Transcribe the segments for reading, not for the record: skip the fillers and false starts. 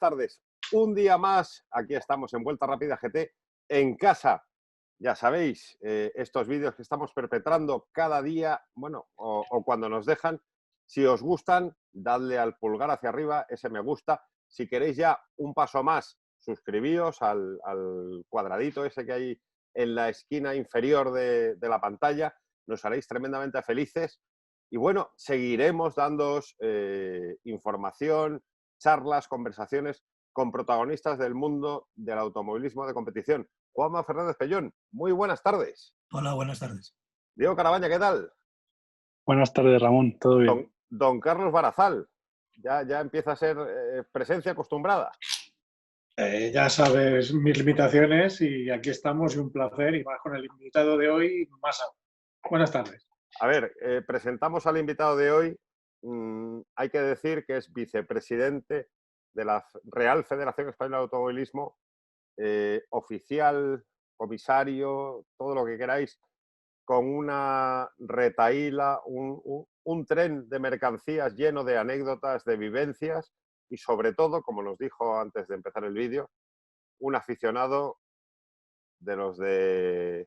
tardes. Un día más, aquí estamos en Vuelta Rápida GT, en casa. Ya sabéis, estos vídeos que estamos perpetrando cada día, bueno, o cuando nos dejan. Si os gustan, dadle al pulgar hacia arriba, ese me gusta. Si queréis ya un paso más, suscribíos al cuadradito ese que hay en la esquina inferior de la pantalla. Nos haréis tremendamente felices. Y bueno, seguiremos dándoos información, charlas, conversaciones con protagonistas del mundo del automovilismo de competición. Juanma Fernández Pellón, muy buenas tardes. Hola, buenas tardes. Diego Carabaña, ¿qué tal? Buenas tardes, Ramón, ¿todo bien? Don Carlos Barazal, ya empieza a ser presencia acostumbrada. Ya sabes mis limitaciones y aquí estamos y un placer, y más con el invitado de hoy, más aún. Buenas tardes. A ver, presentamos al invitado de hoy. Hay que decir que es vicepresidente de la Real Federación Española de Automovilismo, oficial, comisario, todo lo que queráis, con una retahíla, un tren de mercancías lleno de anécdotas, de vivencias y sobre todo, como nos dijo antes de empezar el vídeo, un aficionado de los de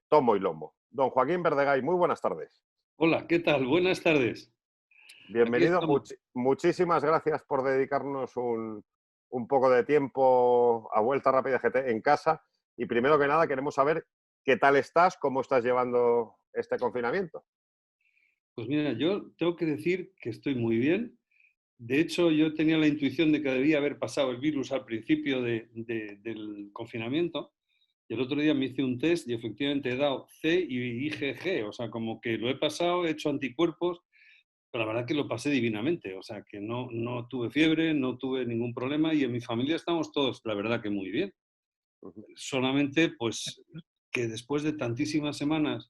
tomo y lomo. Don Joaquín Verdegay, muy buenas tardes. Hola, ¿qué tal? Buenas tardes. Bienvenido. Muchísimas gracias por dedicarnos un poco de tiempo a Vuelta Rápida GT en casa. Y primero que nada queremos saber qué tal estás, cómo estás llevando este confinamiento. Pues mira, yo tengo que decir que estoy muy bien. De hecho, yo tenía la intuición de que debía haber pasado el virus al principio del confinamiento. Y el otro día me hice un test y efectivamente he dado C y IgG. O sea, como que lo he pasado, he hecho anticuerpos, pero la verdad que lo pasé divinamente. O sea, que no tuve fiebre, no tuve ningún problema y en mi familia estamos todos, la verdad que muy bien. Solamente, pues, que después de tantísimas semanas,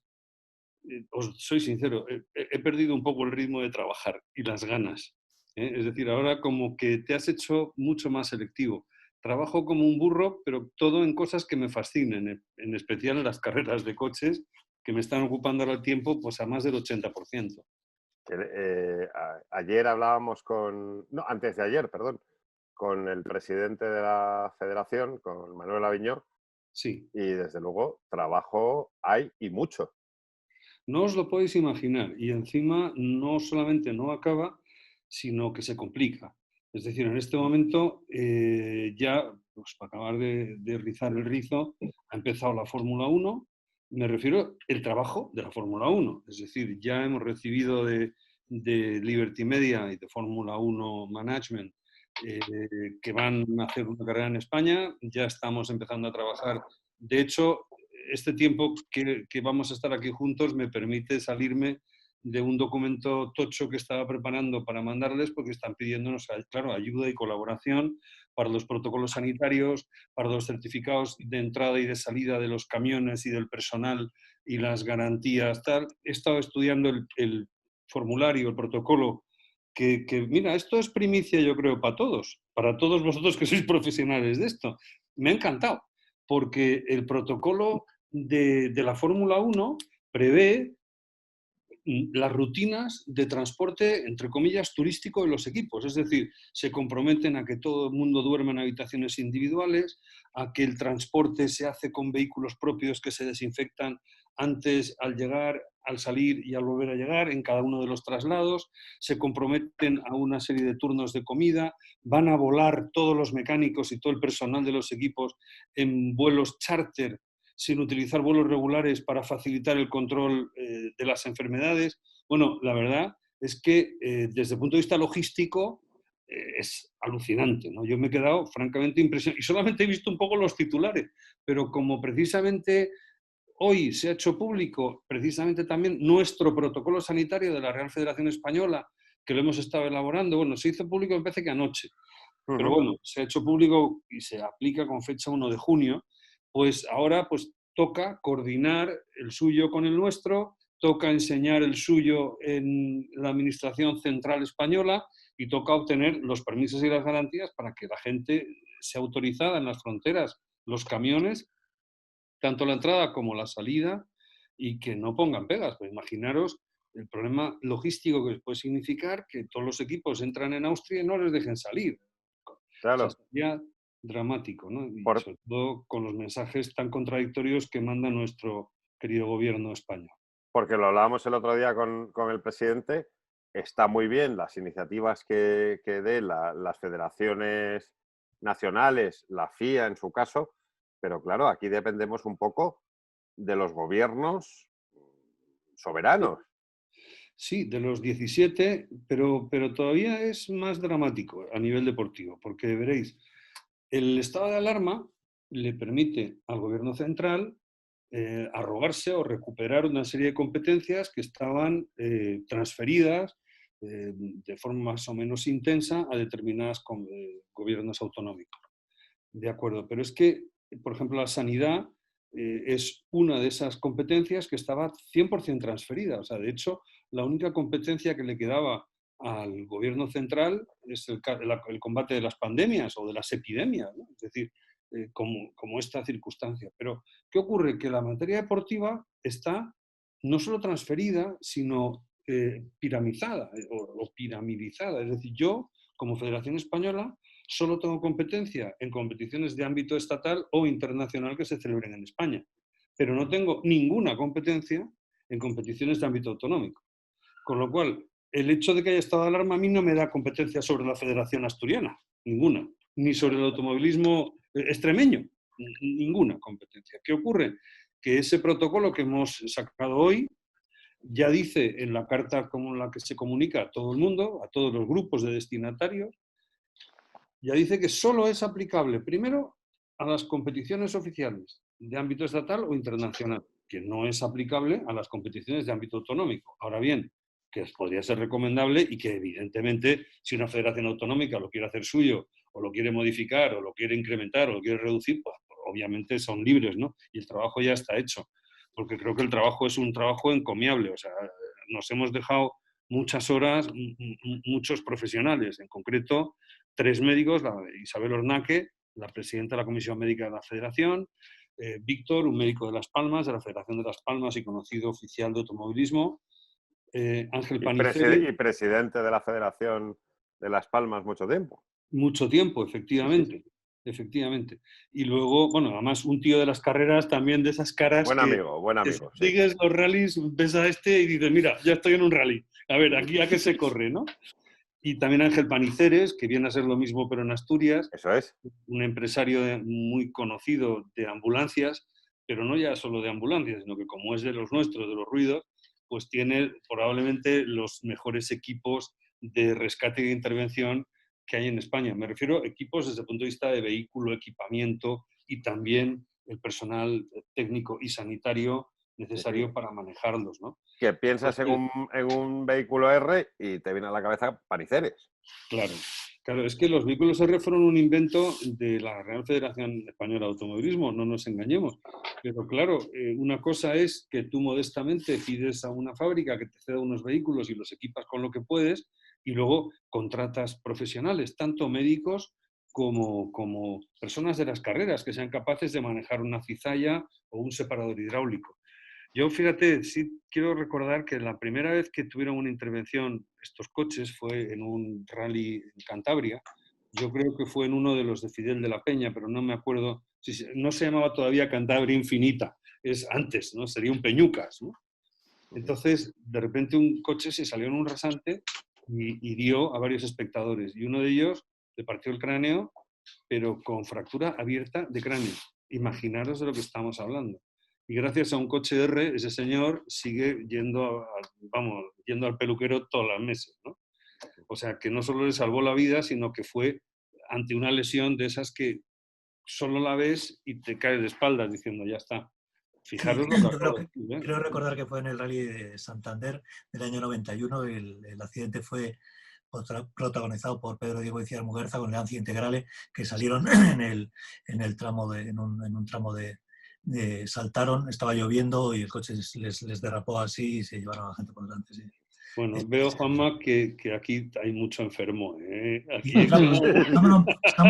os soy sincero, he perdido un poco el ritmo de trabajar y las ganas. Es decir, ahora como que te has hecho mucho más selectivo. Trabajo como un burro, pero todo en cosas que me fascinen, en especial las carreras de coches, que me están ocupando ahora el tiempo pues a más del 80%. Ayer hablábamos antes de ayer, perdón, con el presidente de la federación, con Manuel Aviñó. Sí. Y desde luego trabajo hay y mucho. No os lo podéis imaginar. Y encima no solamente no acaba, sino que se complica. Es decir, en este momento ya, pues para acabar de rizar el rizo, ha empezado la Fórmula 1. Me refiero al trabajo de la Fórmula 1. Es decir, ya hemos recibido de Liberty Media y de Fórmula 1 Management que van a hacer una carrera en España. Ya estamos empezando a trabajar. De hecho, este tiempo que vamos a estar aquí juntos me permite salirme de un documento tocho que estaba preparando para mandarles, porque están pidiéndonos, claro, ayuda y colaboración para los protocolos sanitarios, para los certificados de entrada y de salida de los camiones y del personal y las garantías, tal. He estado estudiando el formulario, el protocolo, que mira, esto es primicia, yo creo, para todos vosotros que sois profesionales de esto. Me ha encantado, porque el protocolo de la Fórmula 1 prevé las rutinas de transporte, entre comillas, turístico de los equipos. Es decir, se comprometen a que todo el mundo duerma en habitaciones individuales, a que el transporte se hace con vehículos propios que se desinfectan antes, al llegar, al salir y al volver a llegar en cada uno de los traslados. Se comprometen a una serie de turnos de comida. Van a volar todos los mecánicos y todo el personal de los equipos en vuelos charter, sin utilizar vuelos regulares para facilitar el control de las enfermedades. Bueno, la verdad es que desde el punto de vista logístico es alucinante, ¿no? Yo me he quedado francamente impresionado y solamente he visto un poco los titulares, pero como precisamente hoy se ha hecho público precisamente también nuestro protocolo sanitario de la Real Federación Española, que lo hemos estado elaborando, bueno, se hizo público me parece que anoche, pero bueno, se ha hecho público y se aplica con fecha 1 de junio, pues ahora pues toca coordinar el suyo con el nuestro, toca enseñar el suyo en la Administración Central Española y toca obtener los permisos y las garantías para que la gente sea autorizada en las fronteras, los camiones, tanto la entrada como la salida, y que no pongan pegas. Pues imaginaros el problema logístico que puede significar que todos los equipos entran en Austria y no les dejen salir. Claro. O sea, sería dramático, ¿no? Y Por- sobre todo con los mensajes tan contradictorios que manda nuestro querido gobierno español. Porque lo hablábamos el otro día con el presidente, está muy bien las iniciativas que dé las federaciones nacionales, la FIA en su caso, pero claro, aquí dependemos un poco de los gobiernos soberanos. Sí, de los 17, pero todavía es más dramático a nivel deportivo, porque veréis, el estado de alarma le permite al gobierno central arrogarse o recuperar una serie de competencias que estaban transferidas de forma más o menos intensa a determinados gobiernos autonómicos. De acuerdo, pero es que, por ejemplo, la sanidad es una de esas competencias que estaba 100% transferida. O sea, de hecho, la única competencia que le quedaba al gobierno central es el combate de las pandemias o de las epidemias, ¿no? Es decir, como esta circunstancia. Pero, ¿qué ocurre? Que la materia deportiva está no solo transferida, sino piramizada o piramidizada. Es decir, yo, como Federación Española, solo tengo competencia en competiciones de ámbito estatal o internacional que se celebren en España, pero no tengo ninguna competencia en competiciones de ámbito autonómico. Con lo cual, el hecho de que haya estado de alarma a mí no me da competencia sobre la Federación Asturiana, ninguna, ni sobre el automovilismo extremeño, ninguna competencia. ¿Qué ocurre? Que ese protocolo que hemos sacado hoy ya dice en la carta como la que se comunica a todo el mundo, a todos los grupos de destinatarios, ya dice que solo es aplicable, primero, a las competiciones oficiales de ámbito estatal o internacional, que no es aplicable a las competiciones de ámbito autonómico. Ahora bien, que podría ser recomendable y que evidentemente si una federación autonómica lo quiere hacer suyo o lo quiere modificar o lo quiere incrementar o lo quiere reducir, pues obviamente son libres, ¿no? Y el trabajo ya está hecho, porque creo que el trabajo es un trabajo encomiable, o sea, nos hemos dejado muchas horas, muchos profesionales, en concreto 3 médicos, Isabel Ornaque, la presidenta de la Comisión Médica de la Federación, Víctor, un médico de Las Palmas, de la Federación de Las Palmas y conocido oficial de automovilismo, Ángel Paniceres. Y presidente de la Federación de Las Palmas mucho tiempo. Mucho tiempo, efectivamente. Sí, sí. Efectivamente. Y luego, bueno, además un tío de las carreras también de esas caras buen amigo, si sigues los rallies, ves a este y dices, mira, ya estoy en un rally. A ver, aquí a qué se corre, ¿no? Y también Ángel Paniceres, que viene a ser lo mismo pero en Asturias. Eso es. Un empresario muy conocido de ambulancias, pero no ya solo de ambulancias, sino que como es de los nuestros, de los ruidos, pues tiene probablemente los mejores equipos de rescate y de intervención que hay en España. Me refiero a equipos desde el punto de vista de vehículo, equipamiento y también el personal técnico y sanitario necesario para manejarlos, ¿no? Que piensas en un vehículo R y te viene a la cabeza Paniceres. Claro. Claro, es que los vehículos R fueron un invento de la Real Federación Española de Automovilismo, no nos engañemos. Pero claro, una cosa es que tú modestamente pides a una fábrica que te ceda unos vehículos y los equipas con lo que puedes y luego contratas profesionales, tanto médicos como personas de las carreras que sean capaces de manejar una cizalla o un separador hidráulico. Yo, fíjate, sí quiero recordar que la primera vez que tuvieron una intervención estos coches fue en un rally en Cantabria. Yo creo que fue en uno de los de Fidel de la Peña, pero no me acuerdo. No se llamaba todavía Cantabria Infinita, es antes, ¿no? Sería un Peñucas, ¿no? Entonces, de repente un coche se salió en un rasante y dio a varios espectadores. Y uno de ellos le partió el cráneo, pero con fractura abierta de cráneo. Imaginaros de lo que estamos hablando. Y gracias a un coche R, ese señor sigue yendo al peluquero todos los meses, ¿no? O sea, que no solo le salvó la vida, sino que fue ante una lesión de esas que solo la ves y te caes de espaldas diciendo, ya está. Fijaros sí, lo que acabo de decir, ¿eh? Creo recordar que fue en el Rally de Santander del año 91. El accidente fue protagonizado por Pedro Diego y Ciar Muguerza con Leancio Integrale, que salieron en un tramo de saltaron, estaba lloviendo y el coche les derrapó así y se llevaron a la gente por delante. Sí. Bueno, veo, Juanma, que aquí hay mucho enfermo. Aquí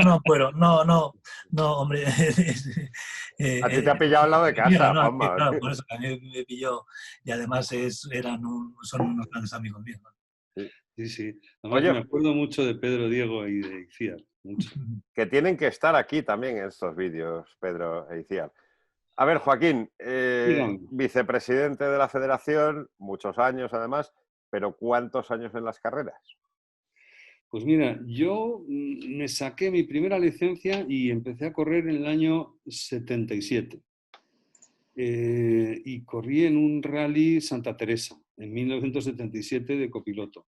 no puedo. No, hombre. A ti te ha pillado al lado de casa, no, Juanma. Claro, por eso que a mí me pilló. Y además son unos grandes amigos míos, ¿no? Sí. Además, oye, me acuerdo mucho de Pedro Diego y de Iciar. mucho. Que tienen que estar aquí también en estos vídeos, Pedro e Iciar. A ver, Joaquín, Dígame. vicepresidente de la federación, muchos años además, pero ¿cuántos años en las carreras? Pues mira, yo me saqué mi primera licencia y empecé a correr en el año 77. Y corrí en un rally Santa Teresa, en 1977 de copiloto.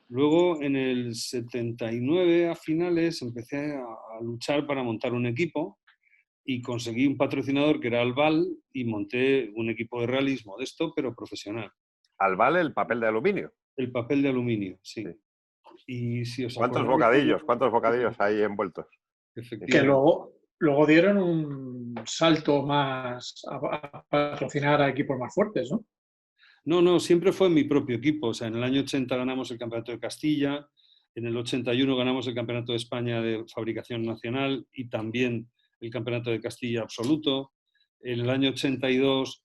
Luego, en el 79, a finales, empecé a luchar para montar un equipo y conseguí un patrocinador que era Albal y monté un equipo de rallies modesto, pero profesional. Albal, el papel de aluminio. El papel de aluminio, sí. Sí. Y si os ¿Cuántos acordáis, bocadillos hay envueltos? Que efectivamente. luego dieron un salto más a patrocinar a equipos más fuertes, ¿no? No, siempre fue mi propio equipo. O sea, en el año 80 ganamos el Campeonato de Castilla, en el 81 ganamos el Campeonato de España de Fabricación Nacional y también el Campeonato de Castilla Absoluto. En el año 82,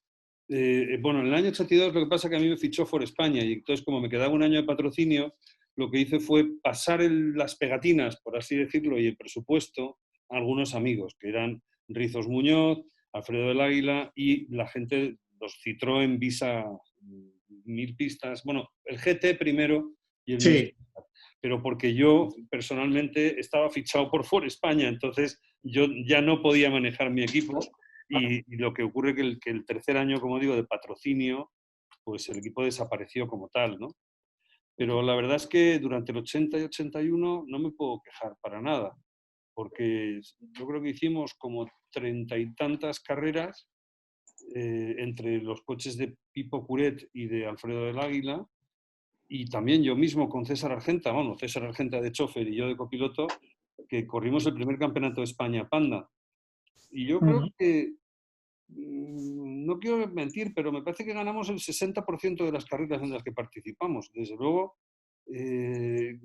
bueno, en el año 82 lo que pasa es que a mí me fichó For España y entonces como me quedaba un año de patrocinio, lo que hice fue pasar las pegatinas, por así decirlo, y el presupuesto a algunos amigos, que eran Rizos Muñoz, Alfredo del Águila y la gente, los Citroën Visa 1000 pistas, bueno, el GT primero y el 1000 Sí. pistas, pero porque yo personalmente estaba fichado por For España, entonces yo ya no podía manejar mi equipo y lo que ocurre que el tercer año, como digo, de patrocinio, pues el equipo desapareció como tal, ¿no? Pero la verdad es que durante el 80 y 81 no me puedo quejar para nada, porque yo creo que hicimos como 30 y tantas carreras entre los coches de Pipo Curet y de Alfredo del Águila, y también yo mismo con César Argenta, bueno, César Argenta de chofer y yo de copiloto, que corrimos el primer campeonato de España Panda. Y yo creo que, no quiero mentir, pero me parece que ganamos el 60% de las carreras en las que participamos. Desde luego,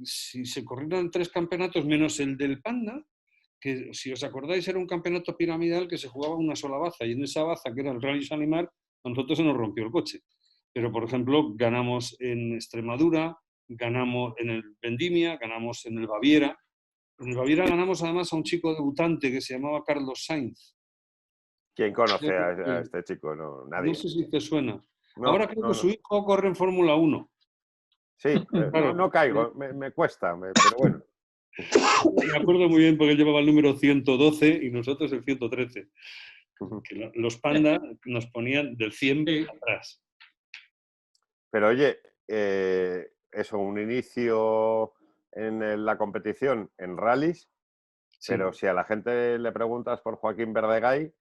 si se corrieran 3 campeonatos menos el del Panda, que si os acordáis era un campeonato piramidal que se jugaba una sola baza y en esa baza, que era el Rally Sanimar, a nosotros se nos rompió el coche. Pero, por ejemplo, ganamos en Extremadura, ganamos en el Vendimia, ganamos en el Baviera. En el Baviera ganamos además a un chico debutante que se llamaba Carlos Sainz. ¿Quién conoce a este chico? No, nadie. No sé si te suena. No, Ahora creo no, que su hijo corre en Fórmula 1. Sí, Claro. no caigo, me cuesta, pero bueno. Me acuerdo muy bien porque él llevaba el número 112 y nosotros el 113. Que los Panda nos ponían del 100 atrás. Pero oye, eso, un inicio en la competición en rallies, Sí. pero si a la gente le preguntas por Joaquín Verdegay,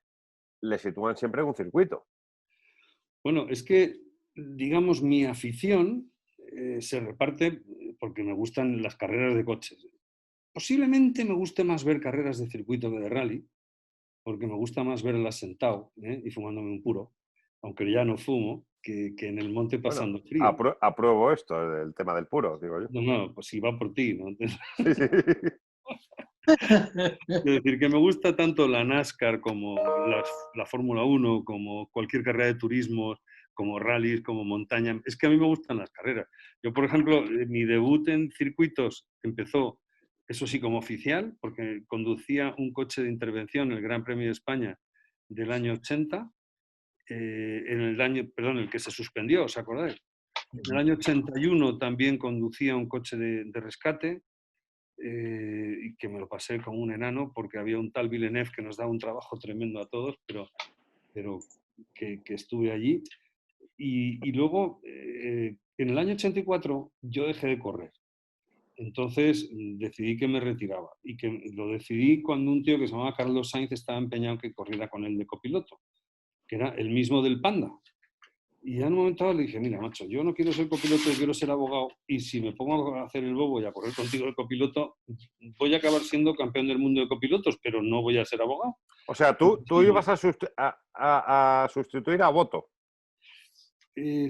le sitúan siempre en un circuito. Bueno, es que, digamos, mi afición se reparte porque me gustan las carreras de coches. Posiblemente me guste más ver carreras de circuito que de rally, porque me gusta más verlas sentado y fumándome un puro, aunque ya no fumo, que en el monte pasando Bueno, frío. apruebo esto, el tema del puro, digo yo. No, pues si va por ti, ¿no? Sí, sí. Es decir, que me gusta tanto la NASCAR como la Fórmula 1, como cualquier carrera de turismo, como rallies, como montaña. Es que a mí me gustan las carreras. Yo, por ejemplo, mi debut en circuitos empezó, eso sí, como oficial, porque conducía un coche de intervención, el Gran Premio de España del año 80, en el año, perdón, el que se suspendió, ¿os acordáis? En el año 81 también conducía un coche de rescate, y que me lo pasé como un enano porque había un tal Villeneuve que nos daba un trabajo tremendo a todos, pero que estuve allí. Y luego, en el año 84, yo dejé de correr. Entonces decidí que me retiraba y que lo decidí cuando un tío que se llamaba Carlos Sainz estaba empeñado en que corriera con él de copiloto, que era el mismo del Panda. Y ya en un momento dado le dije, mira, macho, yo no quiero ser copiloto, yo quiero ser abogado, y si me pongo a hacer el bobo y a correr contigo el copiloto, voy a acabar siendo campeón del mundo de copilotos, pero no voy a ser abogado. O sea, tú ibas a sustituir a Boto. Sí,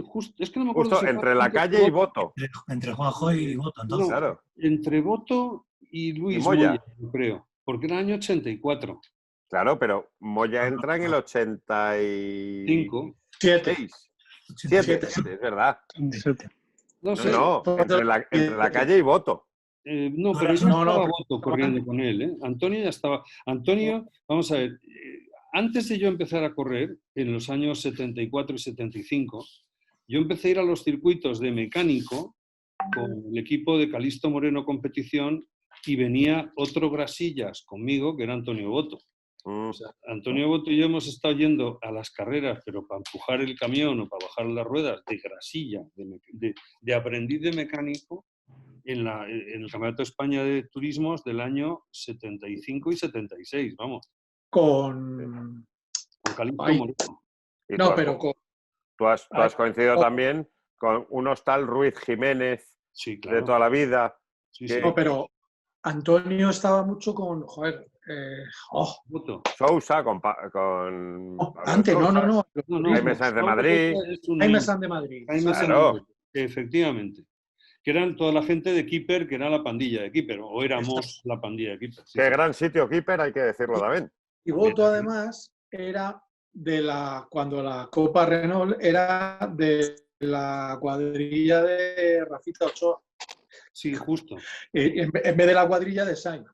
justo. Es que no me acuerdo Justo si entre la calle y Boto. Entre Juanjo y Boto, entonces. No, Claro. entre Boto y Luis Moya, yo creo, porque era el año 84. Claro, pero Moya entra en el 86. 7. 7, es verdad. No sé. No, entre la calle y Boto. No, pero ya No, estaba pero Boto corriendo con él, ¿eh? Antonio ya estaba. Antonio, vamos a ver, antes de yo empezar a correr, en los años 74 y 75, yo empecé a ir a los circuitos de mecánico con el equipo de Calixto Moreno Competición y venía otro Grasillas conmigo, que era Antonio Boto. O sea, Antonio Boto y yo hemos estado yendo a las carreras, pero para empujar el camión o para bajar las ruedas de grasilla, de aprendiz de mecánico, en el Campeonato de España de Turismos del año 75 y 76, vamos, con... con Calixto Ay, Moreno. Y no, pero con... tú has coincidido también con unos tal Ruiz Jiménez Sí, de claro. toda la vida. Sí, que- sí. No, pero Antonio estaba mucho con... Joder, Boto. Sousa, con Pablo antes, Sousa, no. No, Jaime Sáenz de Pablo Madrid. Sousa es un Jaime niño. San de Madrid. Jaime Sáenz de Claro. Madrid, efectivamente. Que eran toda la gente de Keeper, que era la pandilla de Keeper, o éramos la pandilla de Keeper. Sí, Qué sí. gran sitio, Keeper, hay que decirlo también. Y Boto, además, era cuando la Copa Renault era de la cuadrilla de Rafita Ochoa, Sí, justo. en vez de la cuadrilla de Sainz.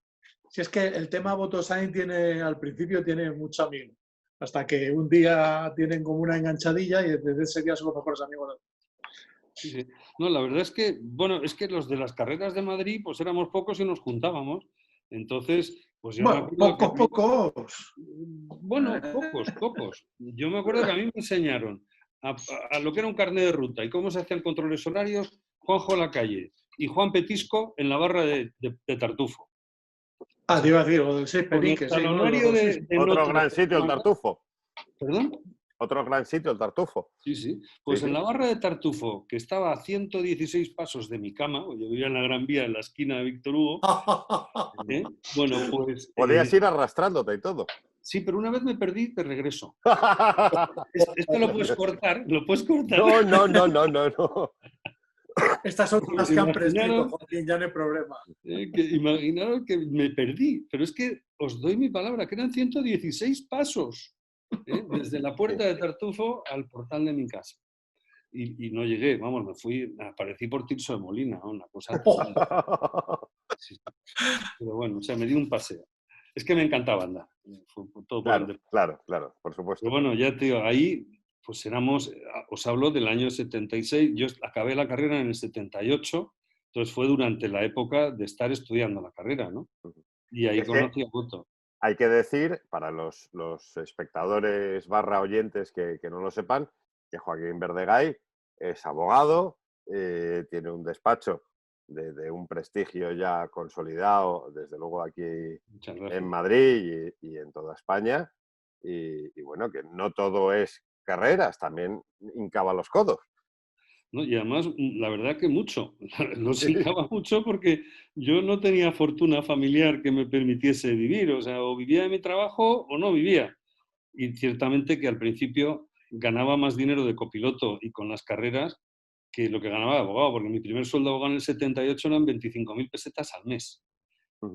Si es que el tema Boto Sainz al principio tiene mucho amigo, hasta que un día tienen como una enganchadilla y desde ese día son los mejores amigos. Sí, sí. No, la verdad es que, bueno, es que los de las carreras de Madrid, pues éramos pocos y nos juntábamos. Entonces, pues yo me Bueno, acuerdo que a mí- pocos. Bueno, pocos. Yo me acuerdo que a mí me enseñaron a lo que era un carnet de ruta y cómo se hacían controles horarios Juanjo Lacalle y Juan Petisco en la barra de Tartufo. Te iba a decir, o del 6 Con el Peniques. Sí, talonario de Otro notas gran sitio, el Tartufo. ¿Perdón? Otro gran sitio, el Tartufo. Sí, sí. Pues Sí, en sí. la barra de Tartufo, que estaba a 116 pasos de mi cama, yo vivía en la Gran Vía, en la esquina de Víctor Hugo, bueno, pues... Podías ir arrastrándote y todo. Sí, pero una vez me perdí de regreso. Esto lo puedes cortar, lo puedes cortar. No. Estas son las que han prescrito, Imaginaros- Joaquín, ya no hay problema. Imaginaros que me perdí, pero es que os doy mi palabra, que eran 116 pasos, desde la puerta de Tartufo al portal de mi casa. Y no llegué, vamos, aparecí por Tirso de Molina, ¿no? Una cosa total. Sí. Pero bueno, o sea, me di un paseo. Es que me encantaba andar. Fue todo por el deporte. Claro, por supuesto. Pero bueno, ya te digo, ahí pues os hablo del año 76, yo acabé la carrera en el 78, entonces fue durante la época de estar estudiando la carrera, ¿no? Y ahí Es que conocí a Boto. hay que decir, para los espectadores / oyentes que no lo sepan, que Joaquín Verdegay es abogado, tiene un despacho de un prestigio ya consolidado, desde luego aquí Muchas gracias. en Madrid y en toda España. Y bueno, que no todo es carreras, también hincaba los codos. ¿No? Y además, la verdad que mucho. Los hincaba mucho porque yo no tenía fortuna familiar que me permitiese vivir. O sea, o vivía de mi trabajo o no vivía. Y ciertamente que al principio ganaba más dinero de copiloto y con las carreras que lo que ganaba de abogado, porque mi primer sueldo de abogado en el 78 eran 25.000 pesetas al mes.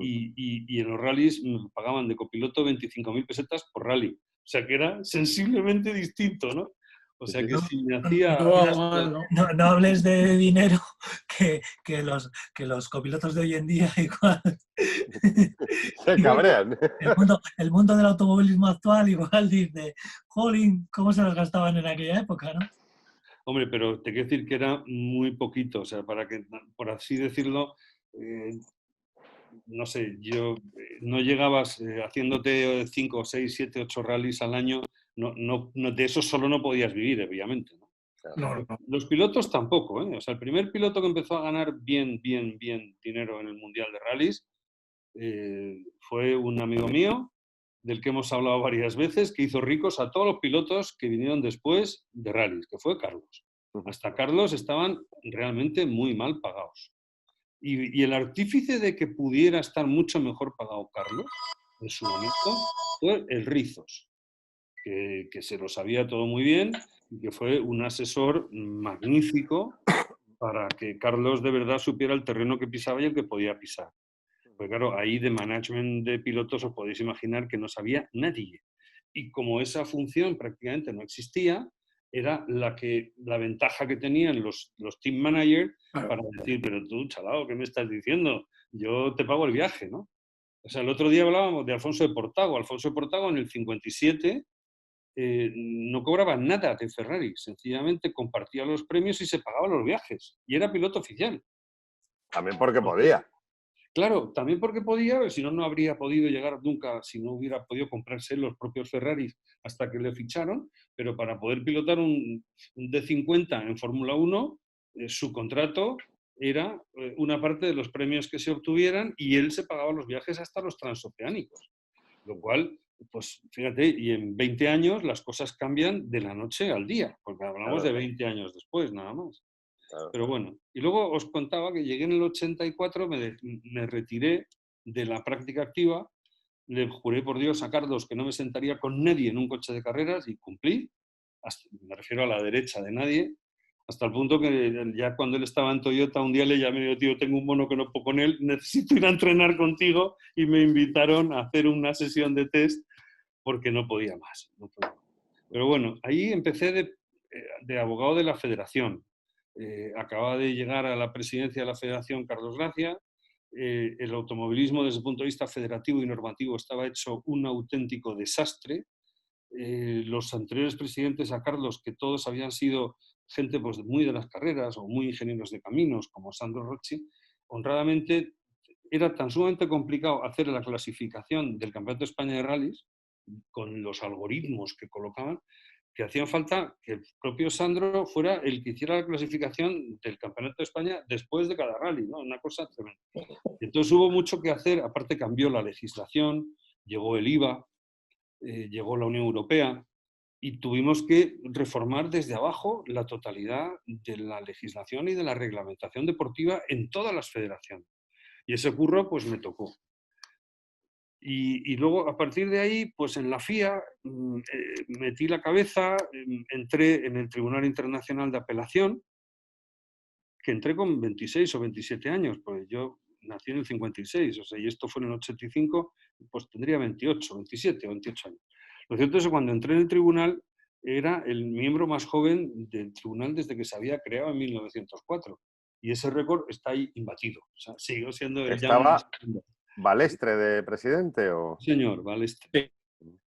Y en los rallies me pagaban de copiloto 25.000 pesetas por rally. O sea que era sensiblemente distinto, ¿no? O sea que si me hacía... No hables de dinero que los copilotos de hoy en día igual. Se cabrean. El mundo del automovilismo actual igual dice, jolín, ¿cómo se los gastaban en aquella época, no? Hombre, pero te quiero decir que era muy poquito, o sea, para que, por así decirlo, no sé, no llegabas haciéndote 5, 6, 7, 8 rallies al año, de eso solo no podías vivir, obviamente. ¿No? Los pilotos tampoco, ¿eh? O sea, el primer piloto que empezó a ganar bien dinero en el Mundial de Rallys fue un amigo mío, del que hemos hablado varias veces, que hizo ricos a todos los pilotos que vinieron después de rallies, que fue Carlos. Hasta Carlos estaban realmente muy mal pagados. Y el artífice de que pudiera estar mucho mejor pagado Carlos, en su momento, fue el Rizos, que se lo sabía todo muy bien y que fue un asesor magnífico para que Carlos de verdad supiera el terreno que pisaba y el que podía pisar. Pues claro, ahí de management de pilotos os podéis imaginar que no sabía nadie. Y como esa función prácticamente no existía, era la ventaja que tenían los team managers Claro. para decir, pero tú, chalao, ¿qué me estás diciendo? Yo te pago el viaje, ¿no? O sea, el otro día hablábamos de Alfonso de Portago. Alfonso de Portago en el 57 no cobraba nada de Ferrari, sencillamente compartía los premios y se pagaba los viajes. Y era piloto oficial. También porque podía. Claro, también porque podía, si no, no habría podido llegar nunca, si no hubiera podido comprarse los propios Ferraris hasta que le ficharon, pero para poder pilotar un D50 en Fórmula 1, su contrato era una parte de los premios que se obtuvieran y él se pagaba los viajes hasta los transoceánicos. Lo cual, pues fíjate, y en 20 años las cosas cambian de la noche al día, porque hablamos de 20 años después, nada más. Pero bueno, y luego os contaba que llegué en el 84, me retiré de la práctica activa, le juré por Dios a Carlos que no me sentaría con nadie en un coche de carreras y cumplí, me refiero a la derecha de nadie, hasta el punto que ya cuando él estaba en Toyota un día le llamé y digo, tío, tengo un mono que no puedo con él, necesito ir a entrenar contigo y me invitaron a hacer una sesión de test porque no podía más. Pero bueno, ahí empecé de abogado de la federación. Acababa de llegar a la presidencia de la Federación Carlos Gracia. El automovilismo desde el punto de vista federativo y normativo estaba hecho un auténtico desastre. Los anteriores presidentes a Carlos, que todos habían sido gente pues, muy de las carreras o muy ingenieros de caminos, como Sandro Rocci, honradamente era tan sumamente complicado hacer la clasificación del Campeonato de España de Rallys con los algoritmos que colocaban, que hacían falta que el propio Sandro fuera el que hiciera la clasificación del Campeonato de España después de cada rally, ¿no? Una cosa tremenda. Entonces hubo mucho que hacer, aparte cambió la legislación, llegó el IVA, llegó la Unión Europea y tuvimos que reformar desde abajo la totalidad de la legislación y de la reglamentación deportiva en todas las federaciones. Y ese curro pues me tocó. Y luego, a partir de ahí, pues en la FIA metí la cabeza, entré en el Tribunal Internacional de Apelación, que entré con 26 o 27 años, pues yo nací en el 56, o sea, y esto fue en el 85, pues tendría 28, 27 o 28 años. Lo cierto es que cuando entré en el tribunal era el miembro más joven del tribunal desde que se había creado en 1904. Y ese récord está ahí imbatido. O sea, sigo siendo el ¿Estaba Balestre de presidente o...? Señor, Balestre.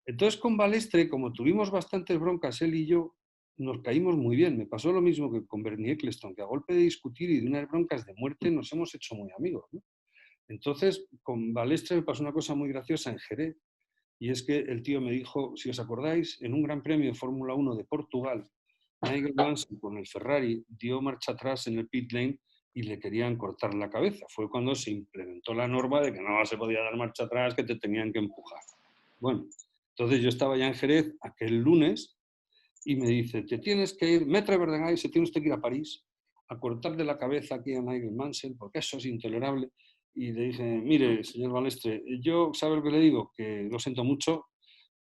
Entonces con Balestre, como tuvimos bastantes broncas él y yo, nos caímos muy bien. Me pasó lo mismo que con Bernie Eccleston, que a golpe de discutir y de unas broncas de muerte nos hemos hecho muy amigos, ¿no? Entonces con Balestre me pasó una cosa muy graciosa en Jerez, y es que el tío me dijo, si os acordáis, en un gran premio de Fórmula 1 de Portugal, Nigel Mansell con el Ferrari dio marcha atrás en el pit lane y le querían cortar la cabeza. Fue cuando se implementó la norma de que no se podía dar marcha atrás, que te tenían que empujar. Bueno, entonces yo estaba ya en Jerez aquel lunes y me dice, te tienes que ir, Maître Verdenay, se tiene usted que ir a París a cortarle la cabeza aquí a Nigel Mansell porque eso es intolerable. Y le dije, mire, señor Balestre, yo, ¿sabe lo que le digo? Que lo siento mucho,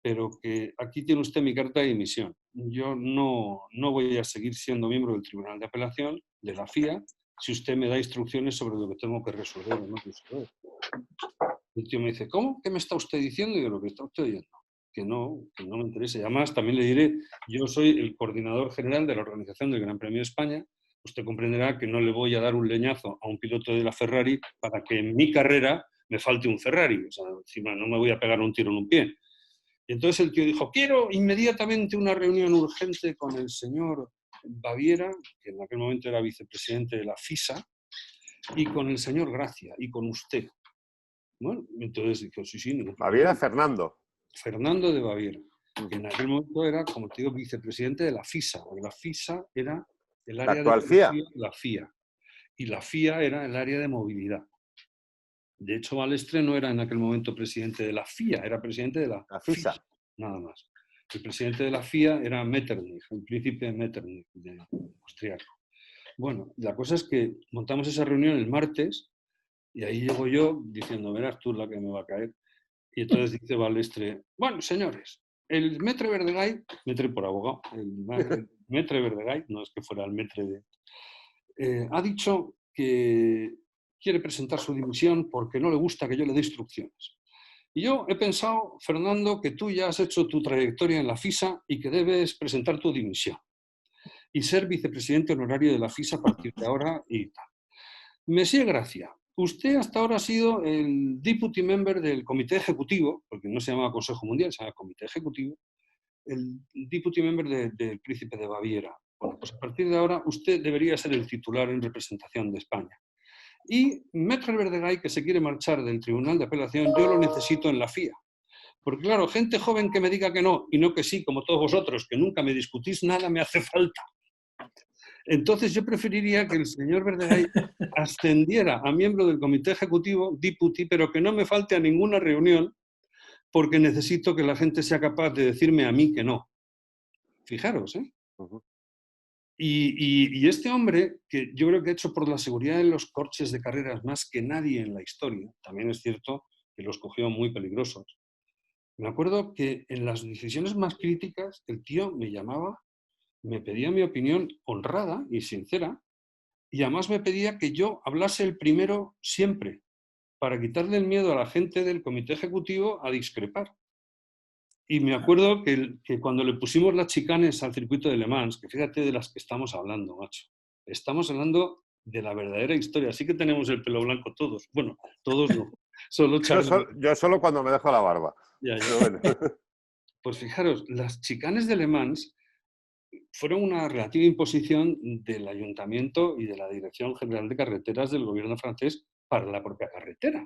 pero que aquí tiene usted mi carta de dimisión. Yo no voy a seguir siendo miembro del Tribunal de Apelación, de la FIA, si usted me da instrucciones sobre lo que tengo que resolver o no resolver. El tío me dice, ¿cómo? ¿Qué me está usted diciendo? Y yo, lo que está usted oyendo. Que no me interesa. Y además, también le diré, yo soy el coordinador general de la organización del Gran Premio de España. Usted comprenderá que no le voy a dar un leñazo a un piloto de la Ferrari para que en mi carrera me falte un Ferrari. O sea, encima no me voy a pegar un tiro en un pie. Y entonces el tío dijo, quiero inmediatamente una reunión urgente con el señor Baviera, que en aquel momento era vicepresidente de la FISA, y con el señor Gracia, y con usted. Bueno, entonces dijo, sí. Baviera Fernando. Fernando de Baviera, que en aquel momento era, como te digo, vicepresidente de la FISA, porque la FISA era el área actual de FIA. La FIA, y la FIA era el área de movilidad. De hecho, Balestre no era en aquel momento presidente de la FIA, era presidente de la FISA, nada más. El presidente de la FIA era Metternich, el príncipe Metternich, de austriaco. Bueno, la cosa es que montamos esa reunión el martes y ahí llego yo diciendo, verás tú la que me va a caer. Y entonces dice Balestre, bueno, señores, el Maître Verdenay, Maître por abogado, el Maître Verdenay, no es que fuera el Maître de... ha dicho que quiere presentar su dimisión porque no le gusta que yo le dé instrucciones. Y yo he pensado, Fernando, que tú ya has hecho tu trayectoria en la FISA y que debes presentar tu dimisión. y ser vicepresidente honorario de la FIS a partir de ahora y tal. Monsieur Gracia, usted hasta ahora ha sido el deputy member del comité ejecutivo, porque no se llamaba Consejo Mundial, se llama comité ejecutivo, el deputy member del Príncipe de Baviera. Bueno, pues a partir de ahora usted debería ser el titular en representación de España. Y Maître Verdeguy, que se quiere marchar del Tribunal de Apelación, yo lo necesito en la FIA. Porque claro, gente joven que me diga que no y no que sí, como todos vosotros, que nunca me discutís nada, me hace falta. Entonces yo preferiría que el señor Verdeguy ascendiera a miembro del comité ejecutivo, deputy, pero que no me falte a ninguna reunión, porque necesito que la gente sea capaz de decirme a mí que no. Fijaros, ¿eh? Ujú. Y este hombre, que yo creo que ha hecho por la seguridad de los coches de carreras más que nadie en la historia, también es cierto que los cogió muy peligrosos. Me acuerdo que en las decisiones más críticas el tío me llamaba, me pedía mi opinión honrada y sincera, y además me pedía que yo hablase el primero siempre, para quitarle el miedo a la gente del comité ejecutivo a discrepar. Y me acuerdo que cuando le pusimos las chicanes al circuito de Le Mans, que fíjate de las que estamos hablando, macho, estamos hablando de la verdadera historia. Sí que tenemos el pelo blanco todos. Bueno, todos no. Solo Charlie. Yo solo cuando me dejo la barba. Ya. Pero bueno. Pues fijaros, las chicanes de Le Mans fueron una relativa imposición del Ayuntamiento y de la Dirección General de Carreteras del gobierno francés para la propia carretera.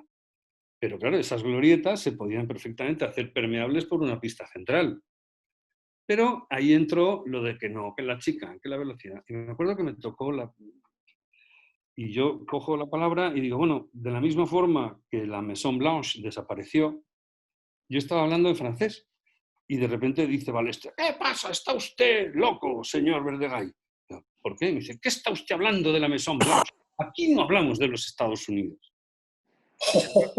Pero claro, esas glorietas se podían perfectamente hacer permeables por una pista central. Pero ahí entró lo de que no, que la chica, que la velocidad. Y me acuerdo que me tocó y yo cojo la palabra y digo, bueno, de la misma forma que la Maison Blanche desapareció, yo estaba hablando en francés. Y de repente dice Balestre, ¿qué pasa? ¿Está usted loco, señor Verdeguy? ¿Por qué? Me dice, ¿qué está usted hablando de la Maison Blanche? Aquí no hablamos de los Estados Unidos.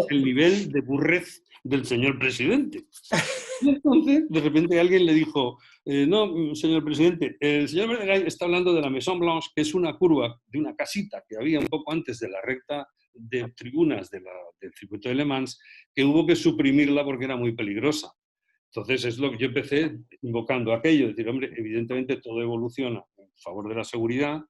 El nivel de burrez del señor presidente. Y entonces, de repente alguien le dijo, no, señor presidente, el señor Verdeguy está hablando de la Maison Blanche, que es una curva de una casita que había un poco antes de la recta de tribunas del circuito de Le Mans, que hubo que suprimirla porque era muy peligrosa. Entonces es lo que yo empecé invocando aquello, decir, hombre, evidentemente todo evoluciona en favor de la seguridad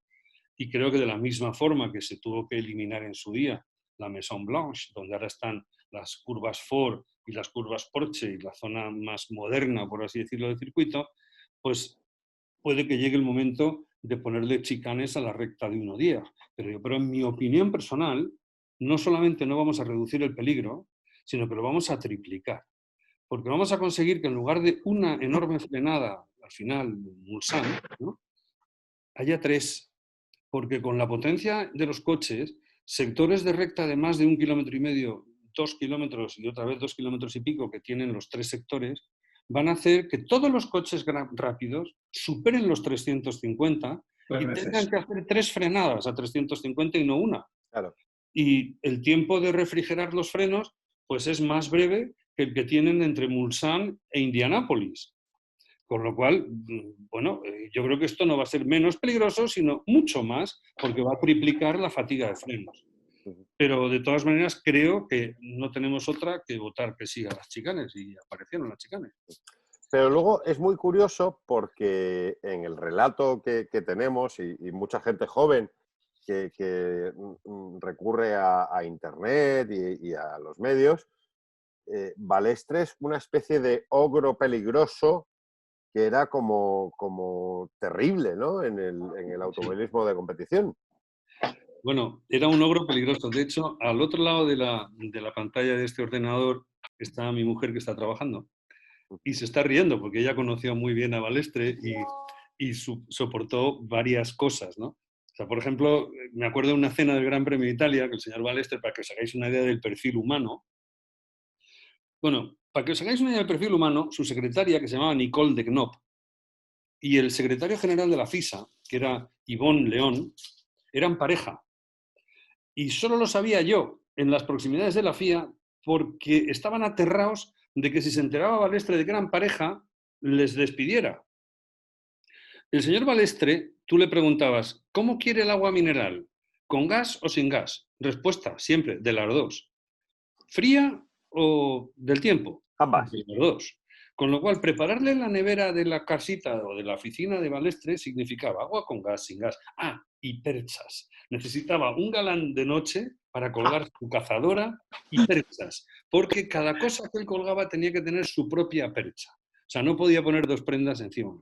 y creo que de la misma forma que se tuvo que eliminar en su día la Maison Blanche, donde ahora están las curvas Ford y las curvas Porsche y la zona más moderna, por así decirlo, del circuito, pues puede que llegue el momento de ponerle chicanes a la recta de 1:10. Pero en mi opinión personal, no solamente no vamos a reducir el peligro, sino que lo vamos a triplicar. Porque vamos a conseguir que en lugar de una enorme frenada, al final, Mulsanne, ¿no?, haya 3. Porque con la potencia de los coches, sectores de recta de más de 1,5 kilómetros, 2 kilómetros y otra vez 2 kilómetros y pico que tienen los 3 sectores, van a hacer que todos los coches rápidos superen los 350 y tengan que hacer 3 frenadas a 350 y no una. Claro. Y el tiempo de refrigerar los frenos pues es más breve que el que tienen entre Mulsanne e Indianápolis. Con lo cual, bueno, yo creo que esto no va a ser menos peligroso, sino mucho más, porque va a triplicar la fatiga de frenos. Pero de todas maneras creo que no tenemos otra que votar que siga las chicanes, y aparecieron las chicanes. Pero luego es muy curioso porque en el relato que tenemos y mucha gente joven que recurre a Internet y a los medios, Balestre es una especie de ogro peligroso que era como terrible, ¿no?, en el automovilismo de competición. Bueno, era un ogro peligroso. De hecho, al otro lado de la pantalla de este ordenador está mi mujer que está trabajando y se está riendo porque ella conoció muy bien a Balestre y soportó varias cosas, ¿no? O sea, por ejemplo, me acuerdo de una cena del Gran Premio de Italia que el señor Balestre, para que os hagáis una idea del perfil humano, bueno, para que os hagáis una idea del perfil humano, su secretaria, que se llamaba Nicole de Knop, y el secretario general de la FISA, que era Yvonne León, eran pareja. Y solo lo sabía yo en las proximidades de la FIA porque estaban aterrados de que si se enteraba Balestre de que eran pareja, les despidiera. El señor Balestre, tú le preguntabas, ¿cómo quiere el agua mineral? ¿Con gas o sin gas? Respuesta, siempre, de las dos. ¿Fría o del tiempo? Ambas. De las dos. Con lo cual, prepararle la nevera de la casita o de la oficina de Balestre significaba agua con gas, sin gas. Ah, y perchas. Necesitaba un galán de noche para colgar su cazadora y perchas, porque cada cosa que él colgaba tenía que tener su propia percha. O sea, no podía poner dos prendas encima.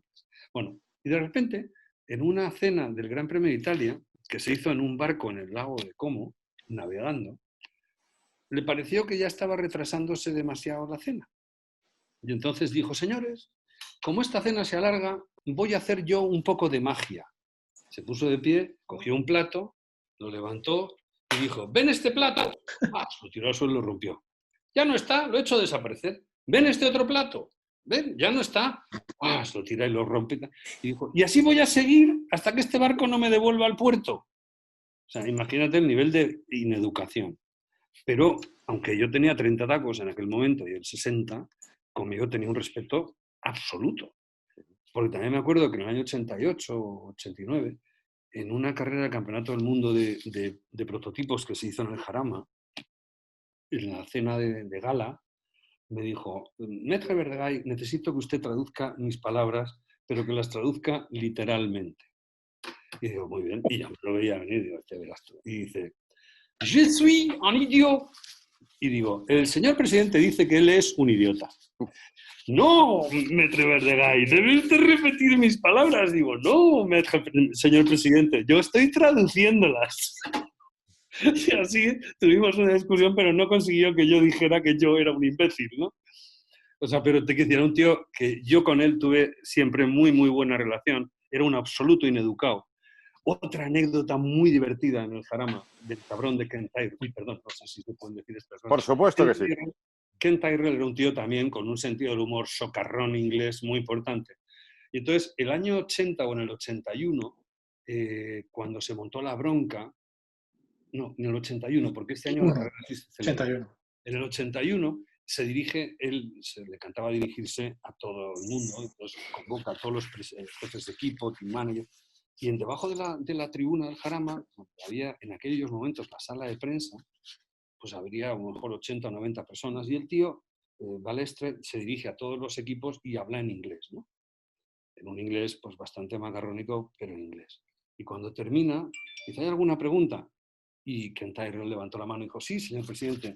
Bueno, y de repente, en una cena del Gran Premio de Italia, que se hizo en un barco en el lago de Como, navegando, le pareció que ya estaba retrasándose demasiado la cena. Y entonces dijo, señores, como esta cena se alarga, voy a hacer yo un poco de magia. Se puso de pie, cogió un plato, lo levantó y dijo, ¿ven este plato? Ah, lo tiró al suelo y lo rompió. Ya no está, lo he hecho desaparecer. ¿Ven este otro plato? ¿Ven? Ya no está. Ah, lo tira y lo rompe. Y dijo, y así voy a seguir hasta que este barco no me devuelva al puerto. O sea, imagínate el nivel de ineducación. Pero, aunque yo tenía 30 tacos en aquel momento y él 60, conmigo tenía un respeto absoluto. Porque también me acuerdo que en el año 88 o 89, en una carrera del Campeonato del Mundo de prototipos que se hizo en el Jarama, en la cena de gala, me dijo, Maître Verdeguy, necesito que usted traduzca mis palabras, pero que las traduzca literalmente. Y digo, muy bien, y ya me lo veía venir, digo, ya verás tú. Y dice, je suis un idiot. Y digo, el señor presidente dice que él es un idiota. No, Maître Verdeguy, debes de repetir mis palabras. Digo, no, señor presidente, yo estoy traduciéndolas. Y así tuvimos una discusión, pero no consiguió que yo dijera que yo era un imbécil, ¿no? O sea, pero te quiero decir, era un tío que yo con él tuve siempre muy, muy buena relación. Era un absoluto ineducado. Otra anécdota muy divertida en el Jarama, del cabrón de Ken Tyrrell. Uy, perdón, no sé si se pueden decir estas cosas. Por supuesto que sí. Ken Tyrrell era un tío también con un sentido del humor socarrón inglés muy importante. Y entonces, el año 80 o en el 81, cuando se montó la bronca, no, en el 81, porque este año la carrera sí se celebra. 81. En el 81 se dirige, él se le encantaba dirigirse a todo el mundo, entonces convoca a todos los jefes de equipo, team manager, y debajo de la tribuna del Jarama, donde había en aquellos momentos la sala de prensa, pues habría a lo mejor 80 o 90 personas, y el tío, Balestre, se dirige a todos los equipos y habla en inglés, ¿no? En un inglés pues bastante macarrónico, pero en inglés. Y cuando termina, dice, ¿hay alguna pregunta? Y Ken Tyrrell levantó la mano y dijo, sí, señor presidente.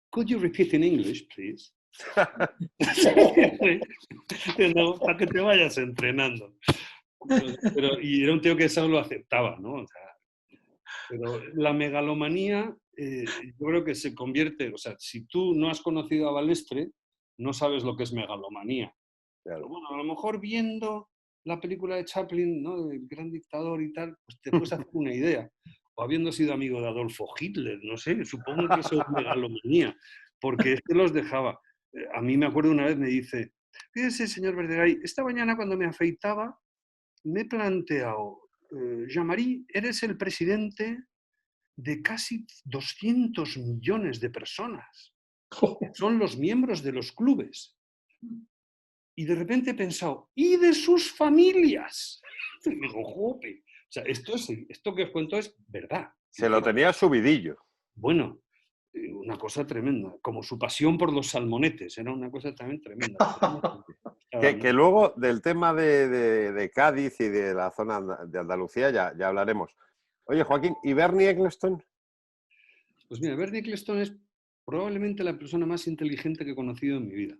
Could you repeat in English, please? No, para que te vayas entrenando. Y era un tío que eso lo aceptaba, ¿no? O sea, pero la megalomanía, yo creo que se convierte, o sea, si tú no has conocido a Balestre, no sabes lo que es megalomanía. Claro. Pero bueno, a lo mejor viendo la película de Chaplin, ¿no? Del gran dictador y tal, pues te puedes hacer una idea. O habiendo sido amigo de Adolfo Hitler, no sé, supongo que eso es megalomanía, porque este los dejaba. A mí me acuerdo una vez, me dice, fíjese, señor Verdeguy, esta mañana cuando me afeitaba, me he planteado, Jean-Marie, eres el presidente de casi 200 millones de personas. Son los miembros de los clubes. Y de repente he pensado, ¿y de sus familias? Y digo, jope. O sea, esto que os cuento es verdad. Se lo tenía subidillo. Bueno, una cosa tremenda. Como su pasión por los salmonetes. Era una cosa también tremenda. Que luego del tema de Cádiz y de la zona de Andalucía ya hablaremos. Oye, Joaquín, ¿y Bernie Ecclestone? Pues mira, Bernie Ecclestone es probablemente la persona más inteligente que he conocido en mi vida.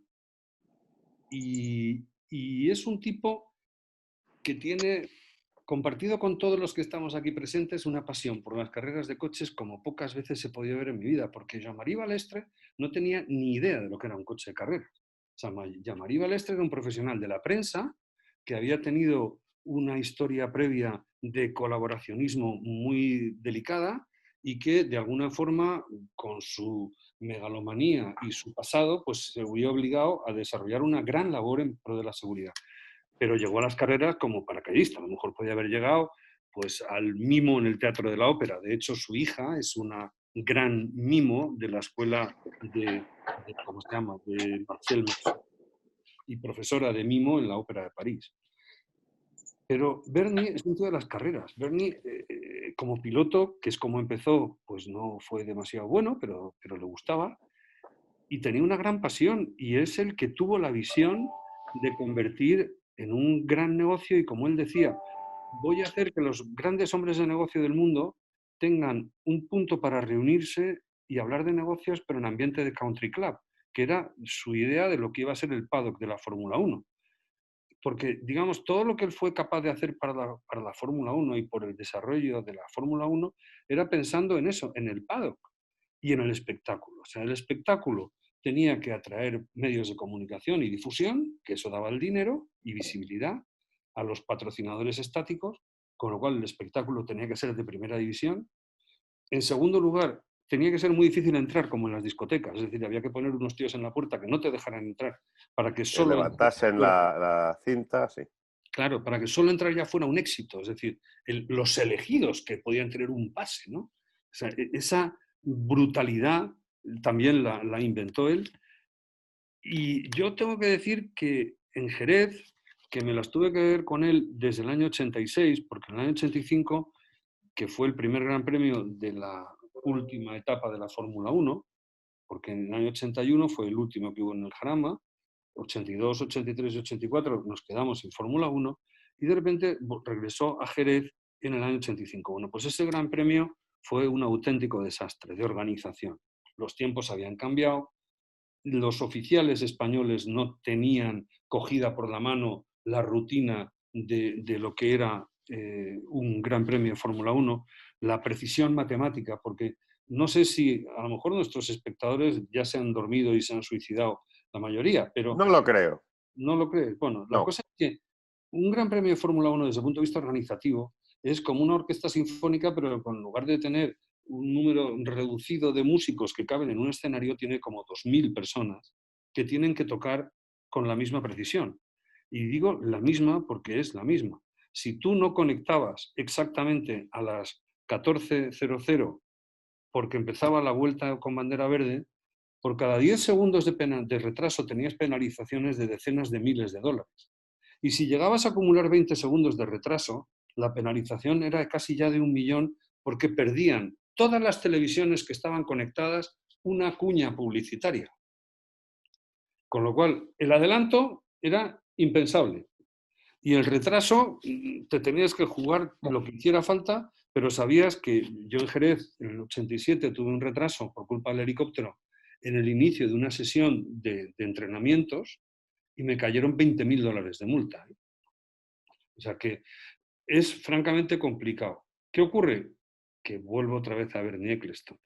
Y es un tipo que tiene, compartido con todos los que estamos aquí presentes, una pasión por las carreras de coches como pocas veces he podido ver en mi vida, porque Jean-Marie Balestre no tenía ni idea de lo que era un coche de carreras. O sea, Jean-Marie Balestre era un profesional de la prensa que había tenido una historia previa de colaboracionismo muy delicada y que de alguna forma, con su megalomanía y su pasado, pues se vio obligado a desarrollar una gran labor en pro de la seguridad. Pero llegó a las carreras como paracaidista. A lo mejor podía haber llegado pues, al mimo en el Teatro de la Ópera. De hecho, su hija es una gran mimo de la escuela ¿cómo se llama?, de Marcel Marceau, y profesora de mimo en la Ópera de París. Pero Bernie es un tío de las carreras. Bernie, como piloto, que es como empezó, pues no fue demasiado bueno, pero le gustaba. y tenía una gran pasión, y es el que tuvo la visión de convertir en un gran negocio, y como él decía, voy a hacer que los grandes hombres de negocio del mundo tengan un punto para reunirse y hablar de negocios, pero en ambiente de country club, que era su idea de lo que iba a ser el paddock de la Fórmula 1. Porque, digamos, todo lo que él fue capaz de hacer para la Fórmula 1 y por el desarrollo de la Fórmula 1 era pensando en eso, en el paddock y en el espectáculo. O sea, el espectáculo tenía que atraer medios de comunicación y difusión, que eso daba el dinero y visibilidad a los patrocinadores estáticos, con lo cual el espectáculo tenía que ser de primera división. En segundo lugar, tenía que ser muy difícil entrar como en las discotecas, es decir, había que poner unos tíos en la puerta que no te dejaran entrar para que Que solo... levantasen la cinta, sí. Claro, para que solo entrar ya fuera un éxito, es decir, los elegidos que podían tener un pase, ¿no? O sea, esa brutalidad también la inventó él. Y yo tengo que decir que en Jerez, que me las tuve que ver con él desde el año 86, porque en el año 85, que fue el primer gran premio de la última etapa de la Fórmula 1, porque en el año 81 fue el último que hubo en el Jarama, 82, 83 y 84 nos quedamos en Fórmula 1 y de repente regresó a Jerez en el año 85. Bueno, pues ese gran premio fue un auténtico desastre de organización. Los tiempos habían cambiado, los oficiales españoles no tenían cogida por la mano la rutina de lo que era un gran premio de Fórmula 1, la precisión matemática, porque no sé si a lo mejor nuestros espectadores ya se han dormido y se han suicidado la mayoría, pero... No lo creo. ¿No lo crees? Bueno, la cosa es que un gran premio de Fórmula 1 desde el punto de vista organizativo es como una orquesta sinfónica, pero en lugar de tener un número reducido de músicos que caben en un escenario, tiene como 2000 personas que tienen que tocar con la misma precisión. Y digo la misma porque es la misma. Si tú no conectabas exactamente a las 14:00 porque empezaba la vuelta con bandera verde, por cada 10 segundos de retraso tenías penalizaciones de decenas de miles de dólares. Y si llegabas a acumular 20 segundos de retraso, la penalización era casi ya de 1 millón porque perdían todas las televisiones que estaban conectadas una cuña publicitaria. Con lo cual, el adelanto era impensable. Y el retraso, te tenías que jugar lo que hiciera falta, pero sabías que yo en Jerez, en el 87, tuve un retraso por culpa del helicóptero en el inicio de una sesión de entrenamientos y me cayeron $20.000 de multa. O sea que es francamente complicado. ¿Qué ocurre? Que vuelvo otra vez a Bernie Ecclestone.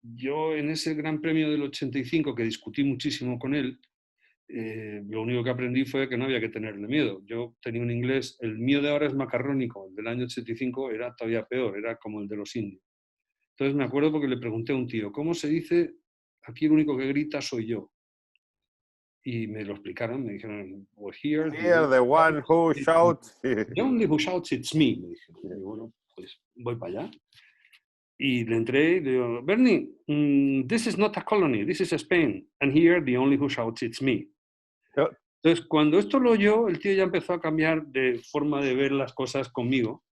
Yo en ese Gran Premio del 85, que discutí muchísimo con él, lo único que aprendí fue que no había que tenerle miedo. Yo tenía un inglés, el mío de ahora es macarrónico, el del año 85 era todavía peor, era como el de los indios. Entonces me acuerdo porque le pregunté a un tío, ¿cómo se dice? Aquí el único que grita soy yo. Y me lo explicaron, me dijeron, well, here the one who shouts. The only who shouts it's me. Me dijeron. Y bueno, pues voy para allá. Y le entré y le digo, Bernie, this is not a colony, this is Spain. And here the only who shouts it's me. Entonces, cuando esto lo oyó, el tío ya empezó a cambiar de forma de ver las cosas conmigo.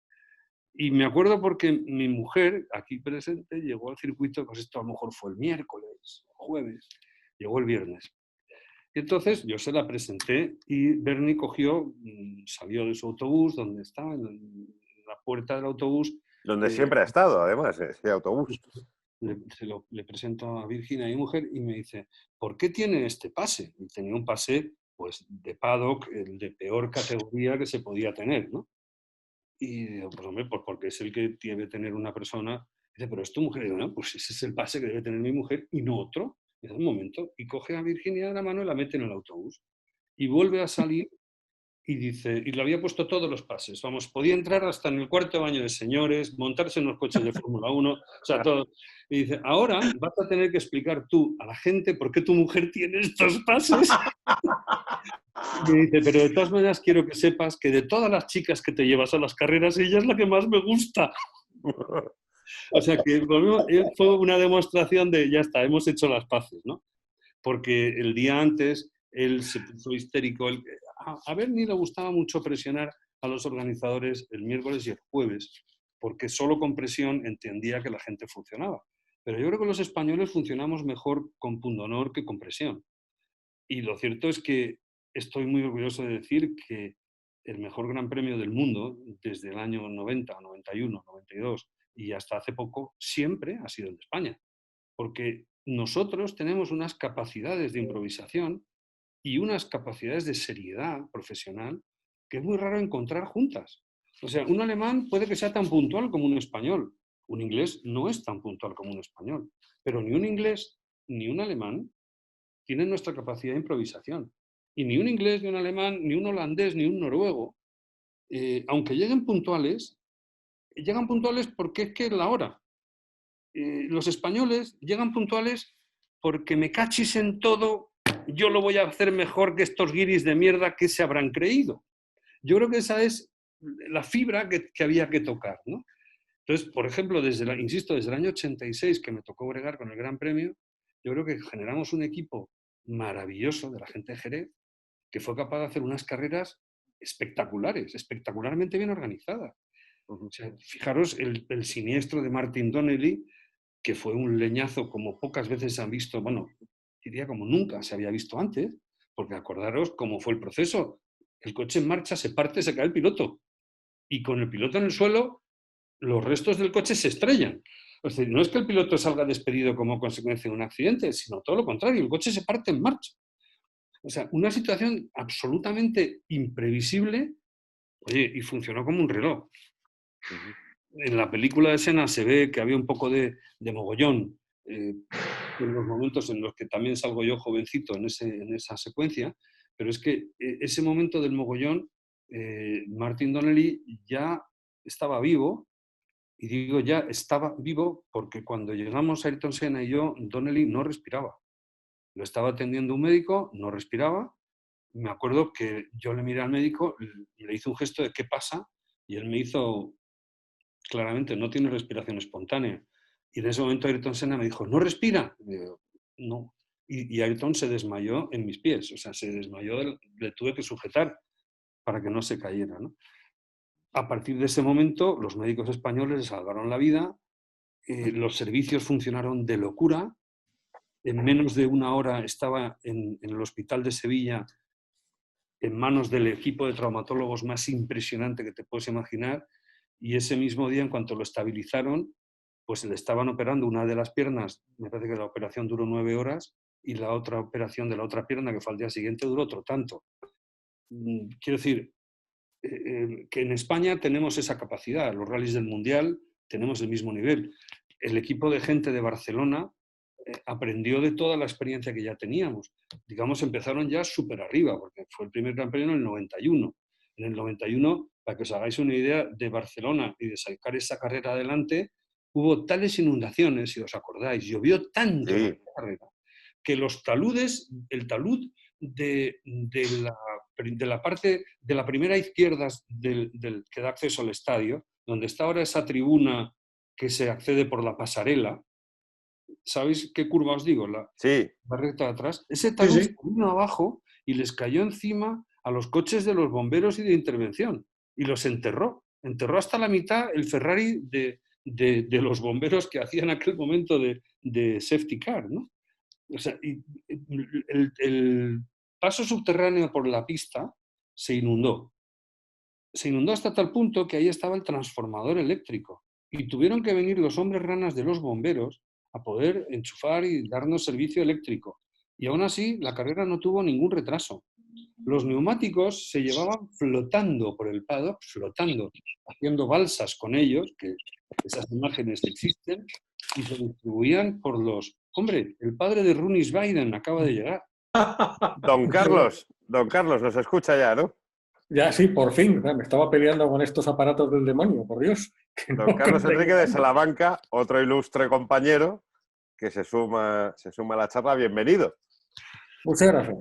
Y me acuerdo porque mi mujer, aquí presente, llegó al circuito, pues esto a lo mejor fue el miércoles, jueves, llegó el viernes. Y entonces yo se la presenté y Bernie cogió, salió de su autobús, donde estaba, en la puerta del autobús. Donde siempre ha estado, además, ese autobús. Le presento a Virginia, mi mujer, y me dice, ¿por qué tiene este pase? Y tenía un pase pues, de paddock, el de peor categoría que se podía tener, ¿no? Y digo, pues hombre, pues porque es el que debe tener una persona. Dice, pero es tu mujer. Y digo, no, pues ese es el pase que debe tener mi mujer y no otro. Y dice, un momento. Y coge a Virginia de la mano y la mete en el autobús. Y vuelve a salir y dice, y le había puesto todos los pases. Vamos, podía entrar hasta en el cuarto baño de señores, montarse en los coches de Fórmula 1, o sea, todo. Y dice, ahora vas a tener que explicar tú a la gente por qué tu mujer tiene estos pases. Y me dice, pero de todas maneras quiero que sepas que de todas las chicas que te llevas a las carreras, ella es la que más me gusta. O sea que fue una demostración de, ya está, hemos hecho las paces, ¿no? Porque el día antes él se puso histérico. A Bernie le gustaba mucho presionar a los organizadores el miércoles y el jueves, porque solo con presión entendía que la gente funcionaba. Pero yo creo que los españoles funcionamos mejor con pundonor que con presión. Y lo cierto es que estoy muy orgulloso de decir que el mejor Gran Premio del mundo, desde el año 90, 91, 92 y hasta hace poco, siempre ha sido el de España. Porque nosotros tenemos unas capacidades de improvisación y unas capacidades de seriedad profesional que es muy raro encontrar juntas. O sea, un alemán puede que sea tan puntual como un español. Un inglés no es tan puntual como un español. Pero ni un inglés ni un alemán tienen nuestra capacidad de improvisación. Y ni un inglés, ni un alemán, ni un holandés, ni un noruego, aunque llegan puntuales porque es que es la hora. Los españoles llegan puntuales porque me cachis en todo, yo lo voy a hacer mejor que estos guiris de mierda que se habrán creído. Yo creo que esa es la fibra que había que tocar, ¿no? Entonces, por ejemplo, insisto, desde el año 86 que me tocó bregar con el Gran Premio, yo creo que generamos un equipo maravilloso de la gente de Jerez que fue capaz de hacer unas carreras espectaculares, espectacularmente bien organizadas. O sea, fijaros el siniestro de Martin Donnelly, que fue un leñazo como pocas veces se han visto, bueno, diría como nunca se había visto antes, porque acordaros cómo fue el proceso. El coche en marcha se parte, se cae el piloto. Y con el piloto en el suelo, los restos del coche se estrellan. O sea, no es que el piloto salga despedido como consecuencia de un accidente, sino todo lo contrario, el coche se parte en marcha. O sea, una situación absolutamente imprevisible, oye, y funcionó como un reloj. En la película de Senna se ve que había un poco de mogollón en los momentos en los que también salgo yo jovencito en esa secuencia, pero es que ese momento del mogollón, Martin Donnelly ya estaba vivo, y digo ya estaba vivo porque cuando llegamos a Ayrton Senna y yo, Donnelly no respiraba. Lo estaba atendiendo un médico, no respiraba. Me acuerdo que yo le miré al médico, le hice un gesto de ¿qué pasa? Y él me hizo claramente, no tiene respiración espontánea. Y en ese momento Ayrton Senna me dijo, ¿no respira? Y digo, no. Y Ayrton se desmayó en mis pies, o sea, se desmayó, le tuve que sujetar para que no se cayera, ¿no? A partir de ese momento, los médicos españoles le salvaron la vida, los servicios funcionaron de locura, en menos de una hora estaba en el hospital de Sevilla en manos del equipo de traumatólogos más impresionante que te puedes imaginar, y ese mismo día, en cuanto lo estabilizaron, pues le estaban operando una de las piernas, me parece que la operación duró 9 horas, y la otra operación de la otra pierna, que fue al día siguiente, duró otro tanto. Quiero decir, que en España tenemos esa capacidad, los rallies del Mundial tenemos el mismo nivel. El equipo de gente de Barcelona aprendió de toda la experiencia que ya teníamos. Digamos, empezaron ya súper arriba, porque fue el primer Gran Premio en el 91. En el 91, para que os hagáis una idea, de Barcelona y de sacar esa carrera adelante, hubo tales inundaciones, si os acordáis, llovió tanto en la carrera, que los taludes, el talud de la parte de la primera izquierda que da acceso al estadio, donde está ahora esa tribuna que se accede por la pasarela, ¿sabéis qué curva os digo? La recta de atrás. Ese talud se vino abajo y les cayó encima a los coches de los bomberos y de intervención y los enterró. Enterró hasta la mitad el Ferrari de los bomberos que hacían aquel momento de safety car, ¿no? O sea, el paso subterráneo por la pista se inundó. Se inundó hasta tal punto que ahí estaba el transformador eléctrico y tuvieron que venir los hombres ranas de los bomberos a poder enchufar y darnos servicio eléctrico. Y aún así, la carrera no tuvo ningún retraso. Los neumáticos se llevaban flotando por el paddock, flotando, haciendo balsas con ellos, que esas imágenes existen, y se distribuían por los... Hombre, el padre de Ronnie Biden acaba de llegar. Don Carlos, nos escucha ya, ¿no? Ya, sí, por fin. Me estaba peleando con estos aparatos del demonio, por Dios. Don Carlos Enrique de Salamanca, otro ilustre compañero que se suma a la charla. Bienvenido. Muchas gracias.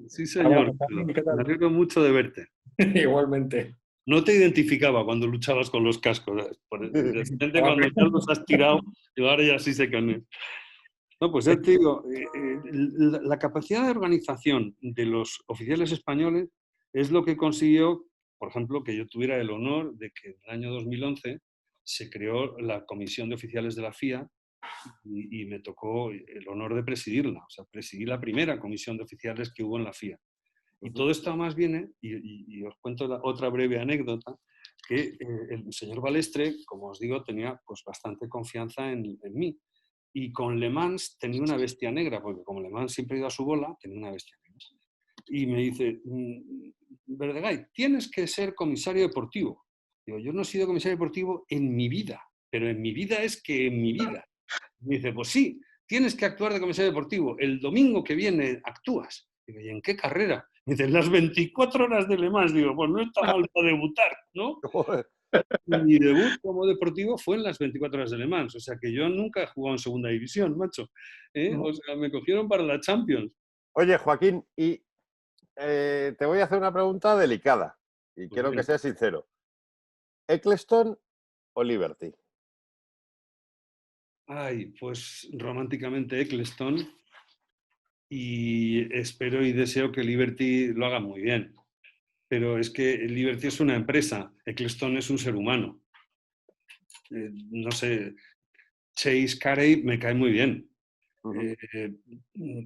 Sí, señor. Me alegro mucho de verte. Igualmente. No te identificaba cuando luchabas con los cascos. De repente cuando ya los has tirado, yo ahora ya sí sé quién es. No, pues ya te digo, la capacidad de organización de los oficiales españoles es lo que consiguió, por ejemplo, que yo tuviera el honor de que en el año 2011 se creó la Comisión de Oficiales de la FIA y me tocó el honor de presidirla. O sea, presidí la primera comisión de oficiales que hubo en la FIA. Y todo esto más viene, y os cuento otra breve anécdota, que el señor Balestre, como os digo, tenía pues bastante confianza en mí. Y con Le Mans tenía una bestia negra, porque como Le Mans siempre ha ido a su bola, tenía una bestia negra. Y me dice, Verdegay, tienes que ser comisario deportivo. Digo, yo no he sido comisario deportivo en mi vida, pero en mi vida es que en mi vida. Me dice, pues sí, tienes que actuar de comisario deportivo. El domingo que viene actúas. Digo, ¿y en qué carrera? Me dice, las 24 horas de Le Mans. Digo, pues no está mal para debutar, ¿no? Y mi debut como deportivo fue en las 24 horas de Le Mans. O sea que yo nunca he jugado en segunda división, macho. O sea, me cogieron para la Champions. Oye, Joaquín, y te voy a hacer una pregunta delicada y quiero que seas sincero. ¿Eccleston o Liberty? Ay, pues románticamente Eccleston, y espero y deseo que Liberty lo haga muy bien. Pero es que Liberty es una empresa, Eccleston es un ser humano. No sé, Chase Carey me cae muy bien.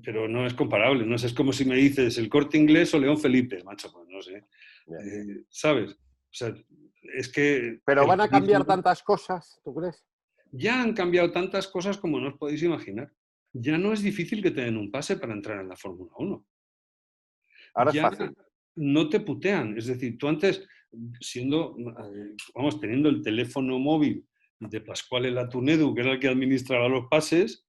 Pero no es comparable, no sé, es como si me dices el Corte Inglés o León Felipe, macho, pues no sé, ¿sabes? O sea, es que... Pero van a cambiar tantas cosas, ¿tú crees? Ya han cambiado tantas cosas como no os podéis imaginar. Ya no es difícil que te den un pase para entrar en la Fórmula 1. Ahora ya es fácil. No te putean, es decir, tú antes, teniendo el teléfono móvil de Pasquale Latunedu, que era el que administraba los pases,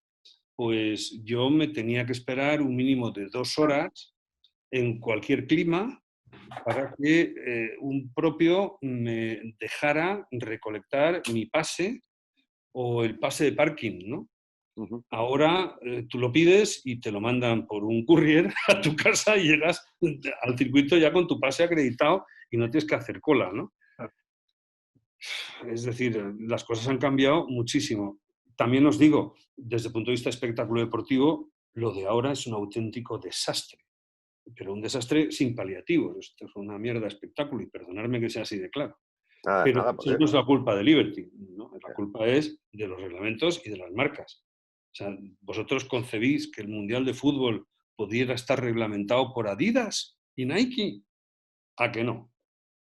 pues yo me tenía que esperar un mínimo de 2 horas en cualquier clima para que un propio me dejara recolectar mi pase o el pase de parking, ¿no? Ahora tú lo pides y te lo mandan por un courier a tu casa y llegas al circuito ya con tu pase acreditado y no tienes que hacer cola, ¿no? Es decir, las cosas han cambiado muchísimo. También os digo, desde el punto de vista de espectáculo deportivo, lo de ahora es un auténtico desastre. Pero un desastre sin paliativos. Esto es una mierda de espectáculo y perdonadme que sea así de claro. Pero eso no es la culpa de Liberty, ¿no? La culpa es de los reglamentos y de las marcas. O sea, ¿vosotros concebís que el Mundial de Fútbol pudiera estar reglamentado por Adidas y Nike? ¿A que no?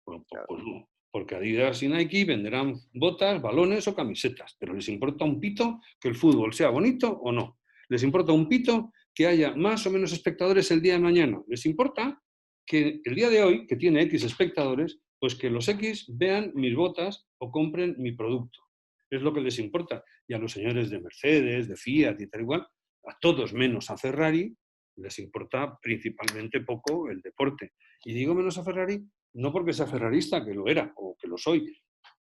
Bueno, pues no. Porque Adidas y Nike venderán botas, balones o camisetas, pero les importa un pito que el fútbol sea bonito o no. Les importa un pito que haya más o menos espectadores el día de mañana. Les importa que el día de hoy, que tiene X espectadores, pues que los X vean mis botas o compren mi producto. Es lo que les importa. Y a los señores de Mercedes, de Fiat y tal igual, a todos menos a Ferrari, les importa principalmente poco el deporte. Y digo menos a Ferrari no porque sea ferrarista, que lo era o que lo soy,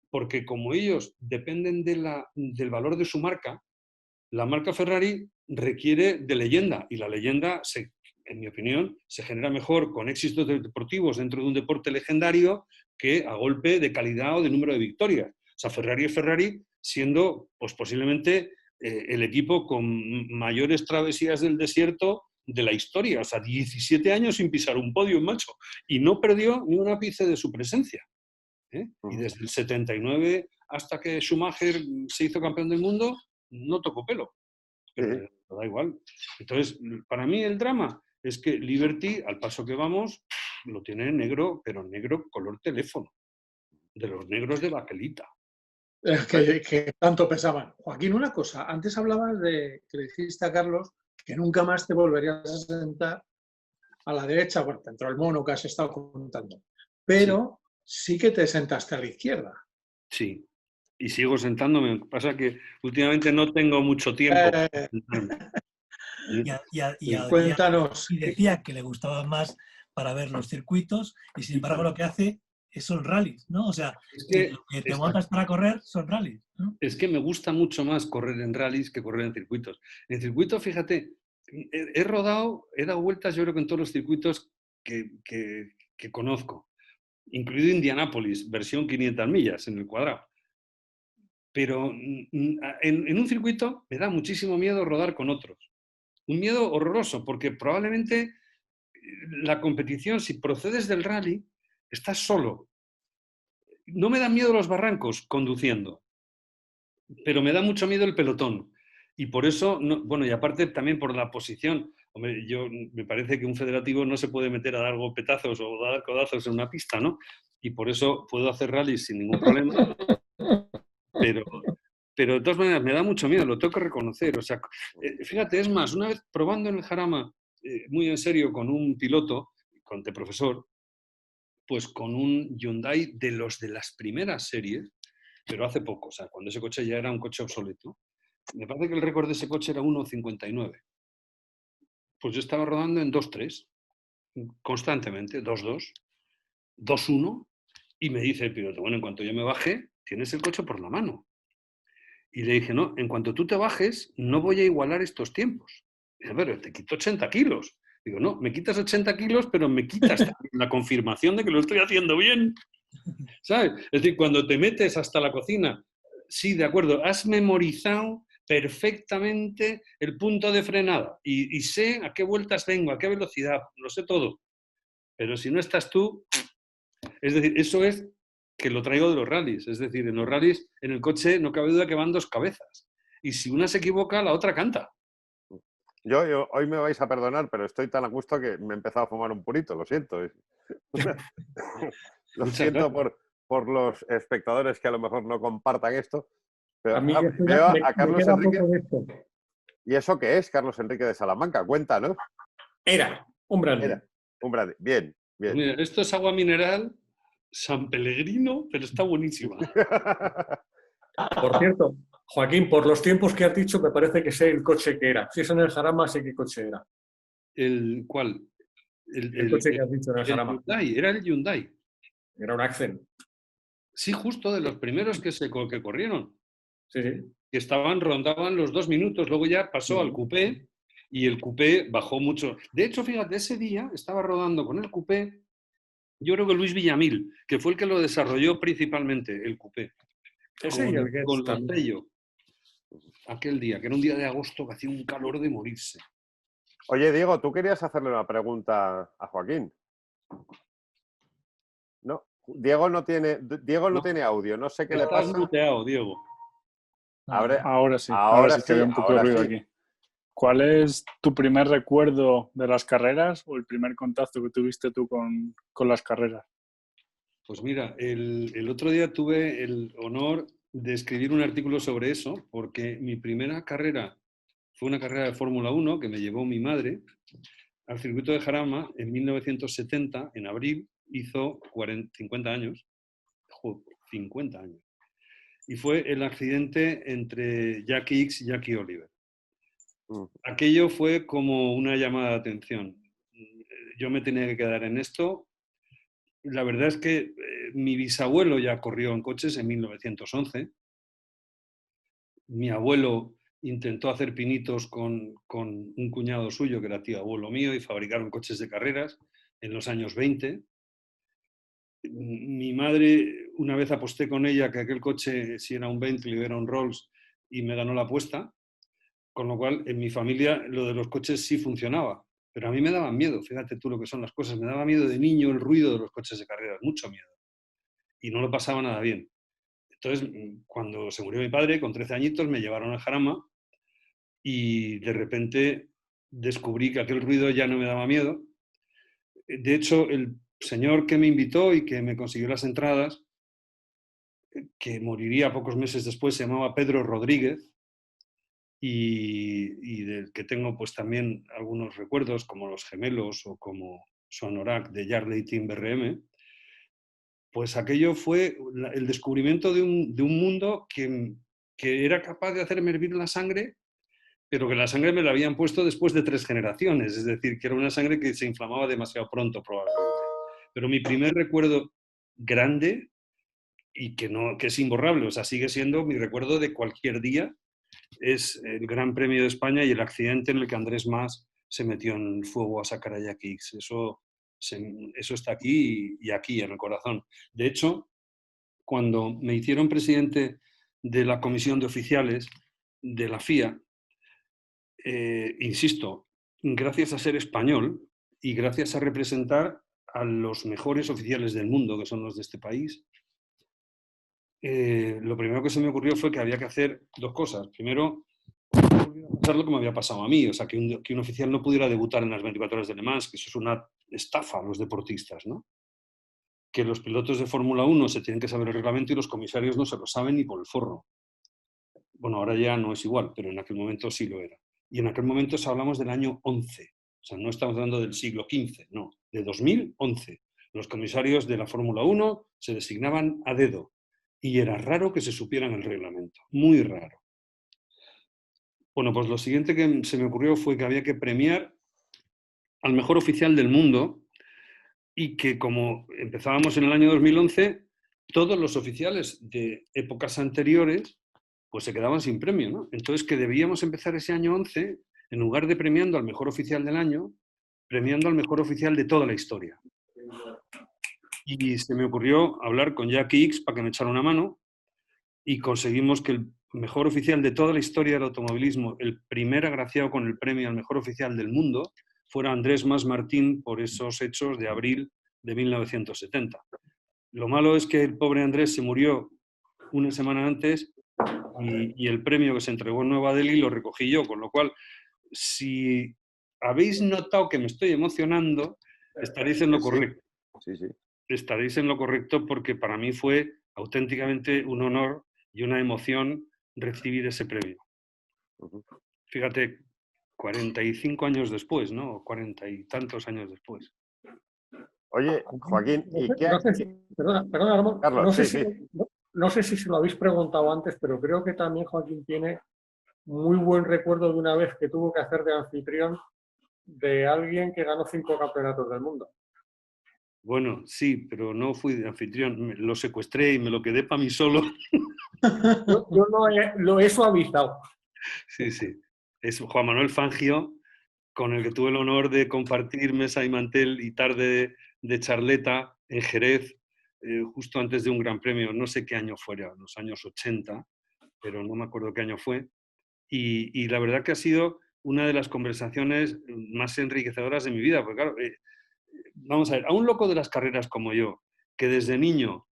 porque como ellos dependen del valor de su marca, la marca Ferrari requiere de leyenda y la leyenda, en mi opinión, se genera mejor con éxitos deportivos dentro de un deporte legendario que a golpe de calidad o de número de victorias. O sea, Ferrari es Ferrari siendo pues, posiblemente el equipo con mayores travesías del desierto de la historia. O sea, 17 años sin pisar un podio, macho, y no perdió ni un ápice de su presencia. Y desde el 79 hasta que Schumacher se hizo campeón del mundo, no tocó pelo. Pero da igual. Entonces, para mí el drama es que Liberty, al paso que vamos, lo tiene negro, pero negro color teléfono. De los negros de baquelita. Que tanto pesaban. Joaquín, una cosa. Antes hablabas de que le dijiste a Carlos que nunca más te volverías a sentar a la derecha. Bueno, dentro del mono que has estado contando. Pero sí que te sentaste a la izquierda. Sí. Y sigo sentándome. Lo que pasa es que últimamente no tengo mucho tiempo. Cuéntanos. Y decía que le gustaba más para ver los circuitos y sin embargo lo que hace son rallies, ¿no? O sea, lo que te montas para correr son rallies, ¿no? Es que me gusta mucho más correr en rallies que correr en circuitos. En circuitos, fíjate, he dado vueltas yo creo que en todos los circuitos que conozco, incluido Indianápolis, versión 500 millas en el cuadrado. Pero en un circuito me da muchísimo miedo rodar con otros. Un miedo horroroso, porque probablemente la competición, si procedes del rally, estás solo. No me dan miedo los barrancos conduciendo, pero me da mucho miedo el pelotón. Y por eso, bueno, y aparte también por la posición, hombre, me parece que un federativo no se puede meter a dar golpetazos o dar codazos en una pista, ¿no? Y por eso puedo hacer rallies sin ningún problema, pero de todas maneras me da mucho miedo, lo tengo que reconocer. O sea, fíjate, es más, una vez probando en el Jarama, muy en serio, con un piloto, de profesor, pues con un Hyundai de los de las primeras series, pero hace poco, o sea, cuando ese coche ya era un coche obsoleto. Me parece que el récord de ese coche era 1.59. Pues yo estaba rodando en 2.3, constantemente, 2.2, 2.1, y me dice el piloto, bueno, en cuanto yo me baje, tienes el coche por la mano. Y le dije, no, en cuanto tú te bajes, no voy a igualar estos tiempos. Dice, pero te quito 80 kilos. Digo, no, me quitas 80 kilos, pero me quitas la confirmación de que lo estoy haciendo bien. ¿Sabes? Es decir, cuando te metes hasta la cocina, sí, de acuerdo, has memorizado perfectamente el punto de frenada y sé a qué vueltas vengo, a qué velocidad, lo sé todo. Pero si no estás tú, es decir, eso es que lo traigo de los rallies. Es decir, en los rallies, en el coche, no cabe duda que van dos cabezas. Y si una se equivoca, la otra canta. Yo hoy me vais a perdonar, pero estoy tan a gusto que me he empezado a fumar un purito, lo siento. Lo siento por los espectadores que a lo mejor no compartan esto. Pero A mí veo a Carlos Enrique. poco de esto. ¿Y eso qué es, Carlos Enrique de Salamanca? Cuenta, ¿no? Era un brandy. Era un brandy. Bien, bien. Pues mira, esto es agua mineral San Pellegrino, pero está buenísima. Por cierto, Joaquín, por los tiempos que has dicho, me parece que sé el coche que era. Si es en el Jarama, sé qué coche era. ¿Cuál? El coche que has dicho en el Jarama. Hyundai, era el Hyundai. Era un Accent. Sí, justo de los primeros que corrieron. Sí, sí. Que rondaban los 2 minutos, luego ya pasó al coupé y el coupé bajó mucho. De hecho, fíjate, ese día estaba rodando con el coupé, yo creo que Luis Villamil, que fue el que lo desarrolló principalmente, el coupé. Ese y el con Getz los sellos. Aquel día, que era un día de agosto que hacía un calor de morirse. Oye, Diego, tú querías hacerle una pregunta a Joaquín. No, Diego no tiene audio, no sé qué le pasa. Estás muteado, Diego. Ahora sí que había un poco de ahora ruido sí. aquí. ¿Cuál es tu primer recuerdo de las carreras o el primer contacto que tuviste tú con las carreras? Pues mira, el otro día tuve el honor de escribir un artículo sobre eso, porque mi primera carrera fue una carrera de Fórmula 1 que me llevó mi madre al circuito de Jarama en 1970, en abril, hizo 50 años. Joder, 50 años. Y fue el accidente entre Jackie Ickx y Jackie Oliver. Aquello fue como una llamada de atención. Yo me tenía que quedar en esto. La verdad es que mi bisabuelo ya corrió en coches en 1911. Mi abuelo intentó hacer pinitos con un cuñado suyo, que era tío abuelo mío, y fabricaron coches de carreras en los años 20. Mi madre, una vez aposté con ella que aquel coche, si era un Bentley o era un Rolls, y me ganó la apuesta. Con lo cual, en mi familia lo de los coches sí funcionaba. Pero a mí me daban miedo, fíjate tú lo que son las cosas. Me daba miedo de niño el ruido de los coches de carreras, mucho miedo. Y no lo pasaba nada bien. Entonces, cuando se murió mi padre, con 13 añitos, me llevaron al Jarama y de repente descubrí que aquel ruido ya no me daba miedo. De hecho, el señor que me invitó y que me consiguió las entradas, que moriría pocos meses después, se llamaba Pedro Rodríguez, y del que tengo pues también algunos recuerdos, como Los Gemelos o como Sonorak de Yardley Team BRM, pues aquello fue el descubrimiento de un mundo que era capaz de hacerme hervir la sangre, pero que la sangre me la habían puesto después de 3 generaciones, es decir, que era una sangre que se inflamaba demasiado pronto probablemente. Pero mi primer recuerdo grande y que es imborrable, o sea, sigue siendo mi recuerdo de cualquier día, es el Gran Premio de España y el accidente en el que Andrés Mas se metió en el fuego a sacar a Jackie Ickx. Eso está aquí y aquí, en el corazón. De hecho, cuando me hicieron presidente de la comisión de oficiales de la FIA, insisto, gracias a ser español y gracias a representar a los mejores oficiales del mundo, que son los de este país, lo primero que se me ocurrió fue que había que hacer 2 cosas. Primero, volviera a pasar lo que me había pasado a mí, o sea, que un oficial no pudiera debutar en las 24 horas de Le Mans, que eso es una estafa a los deportistas, ¿no? Que los pilotos de Fórmula 1 se tienen que saber el reglamento y los comisarios no se lo saben ni por el forro. Bueno, ahora ya no es igual, pero en aquel momento sí lo era. Y en aquel momento hablamos del año 11, o sea, no estamos hablando del siglo XV, no, de 2011. Los comisarios de la Fórmula 1 se designaban a dedo y era raro que se supieran el reglamento, muy raro. Bueno, pues lo siguiente que se me ocurrió fue que había que premiar al mejor oficial del mundo y que como empezábamos en el año 2011, todos los oficiales de épocas anteriores pues se quedaban sin premio, ¿no? Entonces que debíamos empezar ese año 11, en lugar de premiando al mejor oficial del año, premiando al mejor oficial de toda la historia. Y se me ocurrió hablar con Jackie X para que me echara una mano y conseguimos que el mejor oficial de toda la historia del automovilismo, el primer agraciado con el premio al mejor oficial del mundo, fuera Andrés Mas Martín por esos hechos de abril de 1970. Lo malo es que el pobre Andrés se murió una semana antes y el premio que se entregó en Nueva Delhi lo recogí yo, con lo cual, si habéis notado que me estoy emocionando, estaréis en lo correcto. Sí, sí. Estaréis en lo correcto porque para mí fue auténticamente un honor y una emoción recibir ese premio. Fíjate, 45 años después, ¿no? 40 y tantos años después. Oye, Joaquín, ¿y qué? Perdona, Ramón. Carlos, No sé si se lo habéis preguntado antes, pero creo que también Joaquín tiene muy buen recuerdo de una vez que tuvo que hacer de anfitrión de alguien que ganó 5 campeonatos del mundo. Bueno, sí, pero no fui de anfitrión, lo secuestré y me lo quedé para mí solo. Yo lo he suavizado. Sí, sí. Es Juan Manuel Fangio, con el que tuve el honor de compartir mesa y mantel y tarde de charleta en Jerez, justo antes de un gran premio, no sé qué año fuera, los años 80, pero no me acuerdo qué año fue. Y la verdad que ha sido una de las conversaciones más enriquecedoras de mi vida, porque claro, vamos a ver, a un loco de las carreras como yo, que desde niño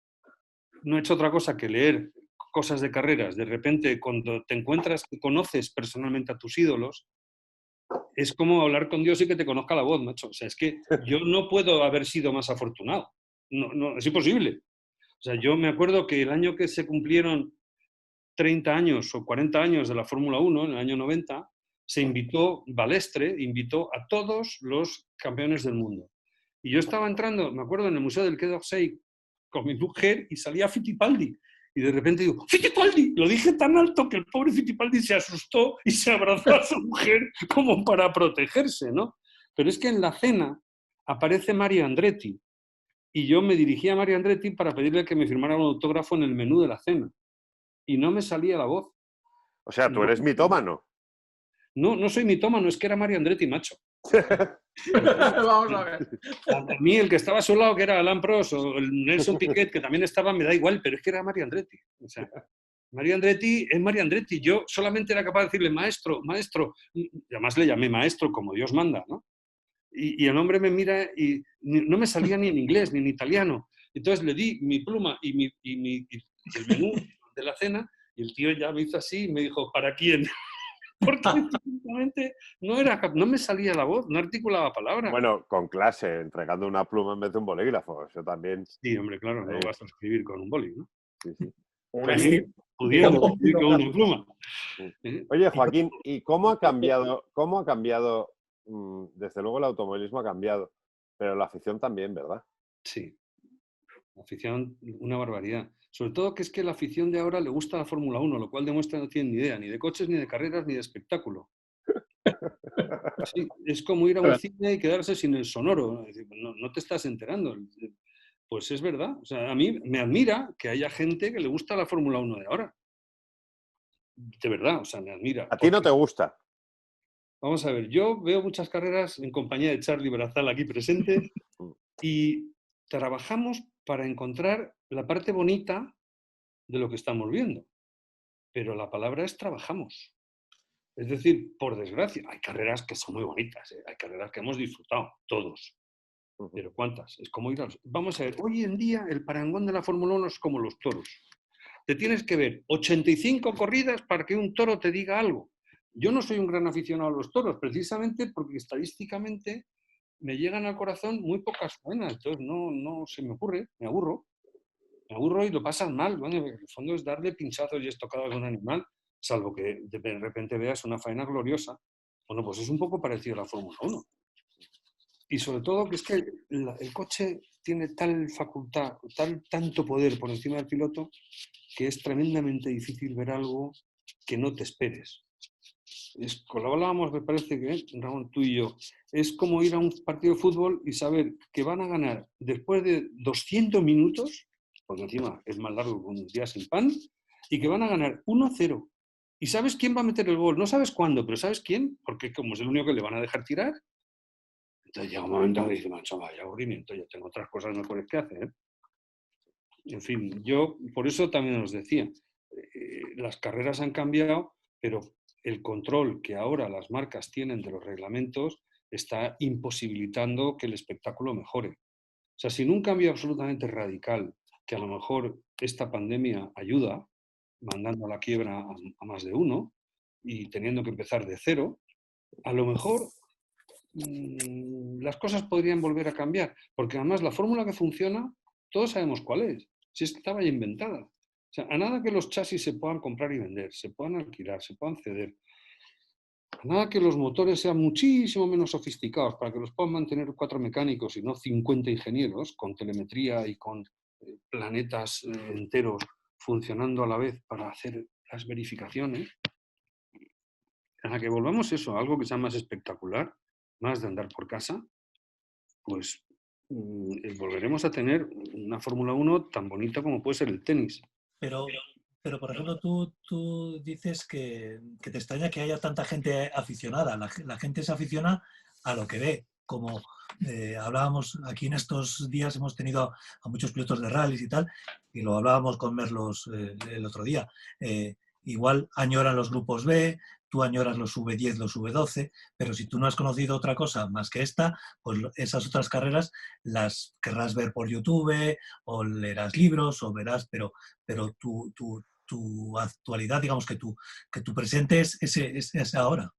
no he hecho otra cosa que leer cosas de carreras, de repente cuando te encuentras que conoces personalmente a tus ídolos, es como hablar con Dios y que te conozca la voz, macho. O sea, es que yo no puedo haber sido más afortunado. No, es imposible. O sea, yo me acuerdo que el año que se cumplieron 30 años o 40 años de la Fórmula 1, en el año 90, se Balestre invitó a todos los campeones del mundo. Y yo estaba entrando, me acuerdo, en el Museo del Quai d'Orsay con mi mujer y salía Fittipaldi. Y de repente digo, ¡Fittipaldi! Lo dije tan alto que el pobre Fittipaldi se asustó y se abrazó a su mujer como para protegerse, ¿no? Pero es que en la cena aparece Mario Andretti. Y yo me dirigí a Mario Andretti para pedirle que me firmara un autógrafo en el menú de la cena. Y no me salía la voz. O sea, tú eres mitómano. No soy mitómano, es que era Mario Andretti, macho. Vamos a ver. A mí el que estaba a su lado, que era Alain Prost o el Nelson Piquet, que también estaba, me da igual, pero es que era Mario Andretti. O sea, Mario Andretti es Mario Andretti. Yo solamente era capaz de decirle maestro, maestro. Y además le llamé maestro como Dios manda, ¿no? Y el hombre me mira y no me salía ni en inglés ni en italiano. Entonces le di mi pluma y el menú de la cena y el tío ya me hizo así y me dijo, ¿para quién? Porque simplemente no me salía la voz, no articulaba palabras. Bueno, con clase, entregando una pluma en vez de un bolígrafo. Eso también. Sí, hombre, claro, no vas a escribir con un boli, ¿no? Sí, sí. Pudiendo escribir con una pluma. Oye, Joaquín, ¿y cómo ha cambiado? Desde luego el automovilismo ha cambiado, pero la afición también, ¿verdad? Sí. La afición, una barbaridad. Sobre todo que es que la afición de ahora le gusta la Fórmula 1, lo cual demuestra que no tienen ni idea, ni de coches, ni de carreras, ni de espectáculo. Sí, es como ir a un cine y quedarse sin el sonoro. No te estás enterando. Pues es verdad. O sea, a mí me admira que haya gente que le gusta la Fórmula 1 de ahora. De verdad, o sea, me admira. ¿A ti no te gusta? Vamos a ver, yo veo muchas carreras en compañía de Charlie Brazal aquí presente y trabajamos para encontrar la parte bonita de lo que estamos viendo. Pero la palabra es trabajamos. Es decir, por desgracia, hay carreras que son muy bonitas, ¿eh? Hay carreras que hemos disfrutado, todos. Pero ¿cuántas? Es como ir a los... Vamos a ver, hoy en día el parangón de la Fórmula 1 es como los toros. Te tienes que ver 85 corridas para que un toro te diga algo. Yo no soy un gran aficionado a los toros, precisamente porque estadísticamente me llegan al corazón muy pocas faenas, entonces no se me ocurre, me aburro y lo pasan mal. Bueno, en el fondo es darle pinchazos y estocadas a un animal, salvo que de repente veas una faena gloriosa. Bueno, pues es un poco parecido a la Fórmula 1. Y sobre todo que es que el coche tiene tal facultad, tanto poder por encima del piloto, que es tremendamente difícil ver algo que no te esperes. Lo hablábamos, me parece que, Ramón, tú y yo, es como ir a un partido de fútbol y saber que van a ganar después de 200 minutos, porque encima es más largo que un día sin pan, y que van a ganar 1-0. Y sabes quién va a meter el gol, no sabes cuándo, pero sabes quién, porque como es el único que le van a dejar tirar, entonces llega un momento que dice, macho, vaya aburrimiento, yo tengo otras cosas mejores que hacer. En fin, yo por eso también os decía, las carreras han cambiado, pero el control que ahora las marcas tienen de los reglamentos está imposibilitando que el espectáculo mejore. O sea, sin un cambio absolutamente radical, que a lo mejor esta pandemia ayuda, mandando a la quiebra a más de uno y teniendo que empezar de cero, a lo mejor las cosas podrían volver a cambiar, porque además la fórmula que funciona, todos sabemos cuál es, si es que estaba ya inventada. O sea, a nada que los chasis se puedan comprar y vender, se puedan alquilar, se puedan ceder, a nada que los motores sean muchísimo menos sofisticados para que los puedan mantener 4 mecánicos y no 50 ingenieros con telemetría y con planetas enteros funcionando a la vez para hacer las verificaciones, a la que volvamos eso, algo que sea más espectacular, más de andar por casa, pues volveremos a tener una Fórmula 1 tan bonita como puede ser el tenis. Pero por ejemplo, tú dices que te extraña que haya tanta gente aficionada. La gente se aficiona a lo que ve. Como hablábamos aquí en estos días, hemos tenido a muchos pilotos de rallies y tal, y lo hablábamos con Merlos el otro día. Igual añoran los grupos B, tú añoras los V10, los V12, pero si tú no has conocido otra cosa más que esta, pues esas otras carreras las querrás ver por YouTube o leerás libros o verás, pero tu actualidad, digamos que tu presente es ahora.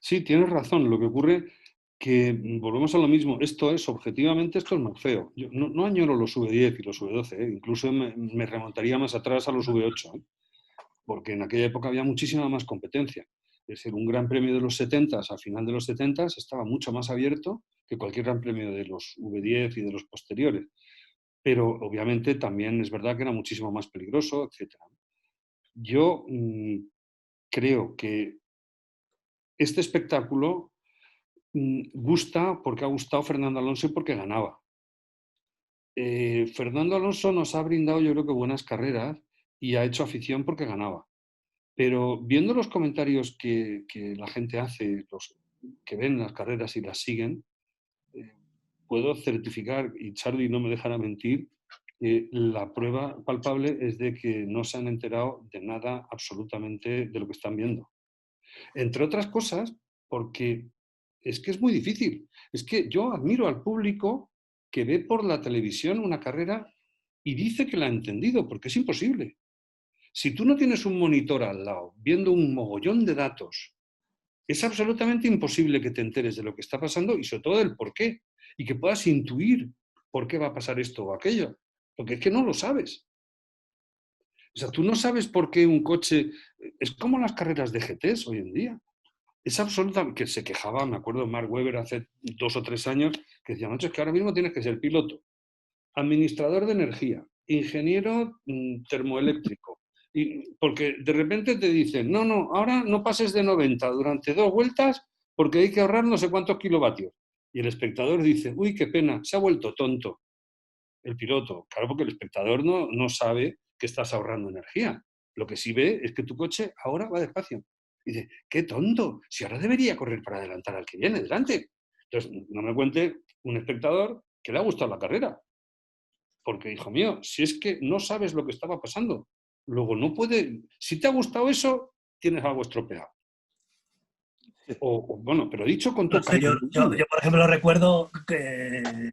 Sí, tienes razón. Lo que ocurre que volvemos a lo mismo. Objetivamente, esto es más feo. Yo no añoro los V10 y los V12, incluso me remontaría más atrás a los V8, porque en aquella época había muchísima más competencia. Es decir, un gran premio de los 70s, al final de los 70s, estaba mucho más abierto que cualquier gran premio de los V10 y de los posteriores. Pero obviamente también es verdad que era muchísimo más peligroso, etc. Yo creo que este espectáculo gusta porque ha gustado Fernando Alonso y porque ganaba. Fernando Alonso nos ha brindado, yo creo que buenas carreras y ha hecho afición porque ganaba. Pero viendo los comentarios que la gente hace, los que ven las carreras y las siguen, puedo certificar, y Charlie no me dejará mentir, la prueba palpable es de que no se han enterado de nada absolutamente de lo que están viendo. Entre otras cosas, porque es que es muy difícil. Es que yo admiro al público que ve por la televisión una carrera y dice que la ha entendido, porque es imposible. Si tú no tienes un monitor al lado, viendo un mogollón de datos, es absolutamente imposible que te enteres de lo que está pasando y sobre todo del por qué. Y que puedas intuir por qué va a pasar esto o aquello. Porque es que no lo sabes. O sea, tú no sabes por qué un coche... Es como las carreras de GTs hoy en día. Es absolutamente... Que se quejaba, me acuerdo de Mark Webber hace 2 o 3 años, que decía, macho, es que ahora mismo tienes que ser piloto, administrador de energía, ingeniero termoeléctrico. Porque de repente te dicen, no, ahora no pases de 90 durante 2 vueltas porque hay que ahorrar no sé cuántos kilovatios. Y el espectador dice, uy, qué pena, se ha vuelto tonto el piloto. Claro, porque el espectador no sabe que estás ahorrando energía. Lo que sí ve es que tu coche ahora va despacio. Y dice, qué tonto, si ahora debería correr para adelantar al que viene delante. Entonces, no me cuente un espectador que le ha gustado la carrera. Porque, hijo mío, si es que no sabes lo que estaba pasando, luego no puede... Si te ha gustado eso, tienes algo estropeado. Bueno, pero dicho con No todo sé, yo, cariño. yo, por ejemplo, recuerdo que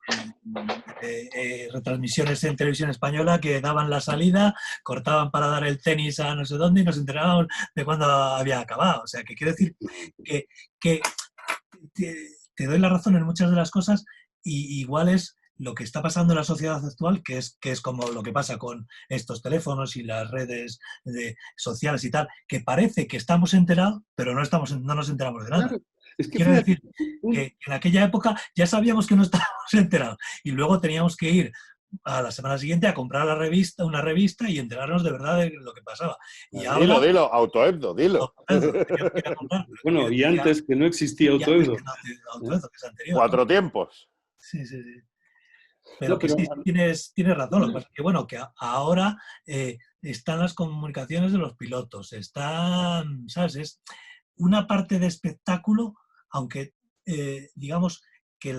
retransmisiones en televisión española que daban la salida, cortaban para dar el tenis a no sé dónde y nos enterábamos de cuándo había acabado. O sea, que quiero decir que te doy la razón en muchas de las cosas y igual es lo que está pasando en la sociedad actual, que es como lo que pasa con estos teléfonos y las redes sociales y tal, que parece que estamos enterados, pero no nos enteramos de nada. Claro, es que Quiero fíjate, decir que en aquella época ya sabíamos que no estábamos enterados y luego teníamos que ir a la semana siguiente a comprar una revista y enterarnos de verdad de lo que pasaba. Y ahora, Dilo, Autoebdo, dilo. teníamos que ir a comprar. bueno, y antes que no existía Y antes Autoebdo. que no, Autoedo, que es anterior. 4 tiempos. Sí, sí, sí. Pero No, que pero sí, tienes razón. Lo que pasa es que, bueno, que ahora están las comunicaciones de los pilotos, están, ¿sabes? Es una parte de espectáculo, aunque digamos que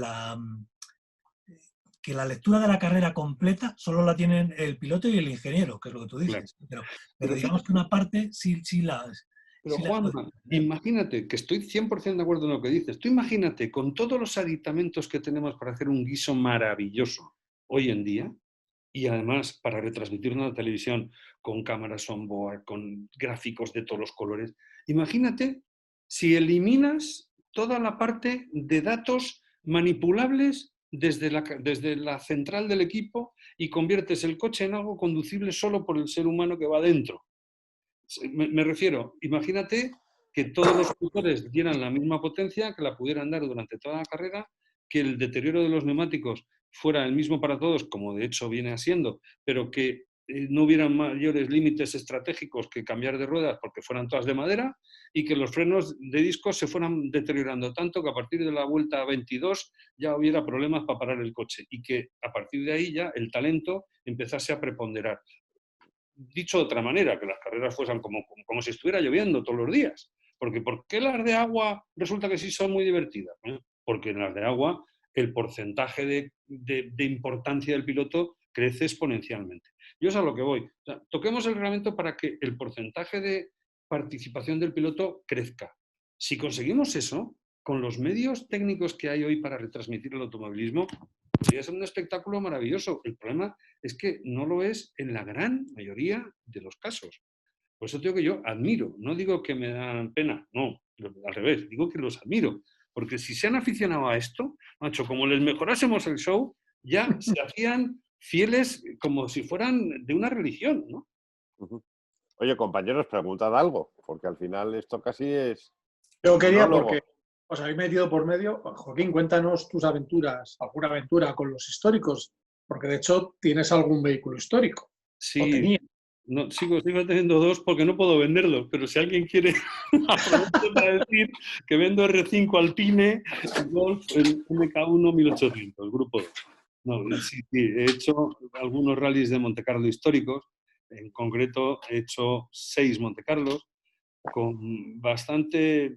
que la lectura de la carrera completa solo la tienen el piloto y el ingeniero, que es lo que tú dices. claro. Pero digamos que una parte sí la... Pero sí la Juanma, puede tener. imagínate, que estoy 100% de acuerdo en lo que dices, tú imagínate con todos los aditamentos que tenemos para hacer un guiso maravilloso hoy en día, y además para retransmitir una televisión con cámaras on-board, con gráficos de todos los colores, imagínate si eliminas toda la parte de datos manipulables desde la central del equipo y conviertes el coche en algo conducible solo por el ser humano que va dentro. Me refiero, imagínate que todos los motores dieran la misma potencia, que la pudieran dar durante toda la carrera, que el deterioro de los neumáticos fuera el mismo para todos, como de hecho viene siendo, pero que no hubieran mayores límites estratégicos que cambiar de ruedas porque fueran todas de madera y que los frenos de discos se fueran deteriorando tanto que a partir de la vuelta 22 ya hubiera problemas para parar el coche y que a partir de ahí ya el talento empezase a preponderar. Dicho de otra manera, que las carreras fuesen como si estuviera lloviendo todos los días. Porque ¿por qué las de agua resulta que sí son muy divertidas? Porque en las de agua el porcentaje de importancia del piloto crece exponencialmente. Yo es a lo que voy. O sea, toquemos el reglamento para que el porcentaje de participación del piloto crezca. Si conseguimos eso, con los medios técnicos que hay hoy para retransmitir el automovilismo, podría ser un espectáculo maravilloso. El problema es que no lo es en la gran mayoría de los casos. Por eso digo que yo admiro, no digo que me dan pena, no, al revés, digo que los admiro. Porque si se han aficionado a esto, macho, como les mejorásemos el show, ya se hacían fieles como si fueran de una religión, ¿no? Oye, compañeros, preguntad algo, porque al final esto casi es... Yo quería, monólogo. porque os habéis metido por medio. Joaquín, cuéntanos tus aventuras, alguna aventura con los históricos, porque de hecho tienes algún vehículo histórico. Sí, O tenía. no, sigo teniendo dos porque no puedo venderlos, pero si alguien quiere, aprovecho para decir que vendo R5 Alpine, Golf, el MK1 1800, grupo 2. No, sí, he hecho algunos rallies de Monte Carlo históricos, en concreto he hecho 6 Monte Carlos, con bastante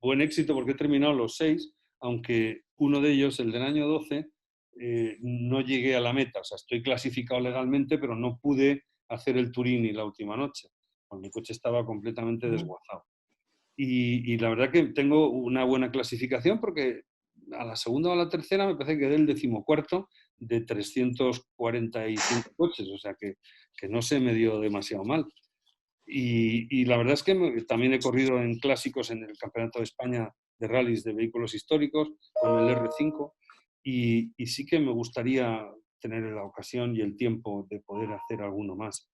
buen éxito porque he terminado los 6, aunque uno de ellos, el del año 12, no llegué a la meta. O sea, estoy clasificado legalmente, pero no pude hacer el Turini la última noche, cuando mi coche estaba completamente desguazado. Y la verdad que tengo una buena clasificación porque a la segunda o a la tercera me parece que quedé el 14º de 345 coches, o sea que no se me dio demasiado mal. Y la verdad es que también he corrido en clásicos en el Campeonato de España de rallies de vehículos históricos con el R5 y sí que me gustaría tener la ocasión y el tiempo de poder hacer alguno más.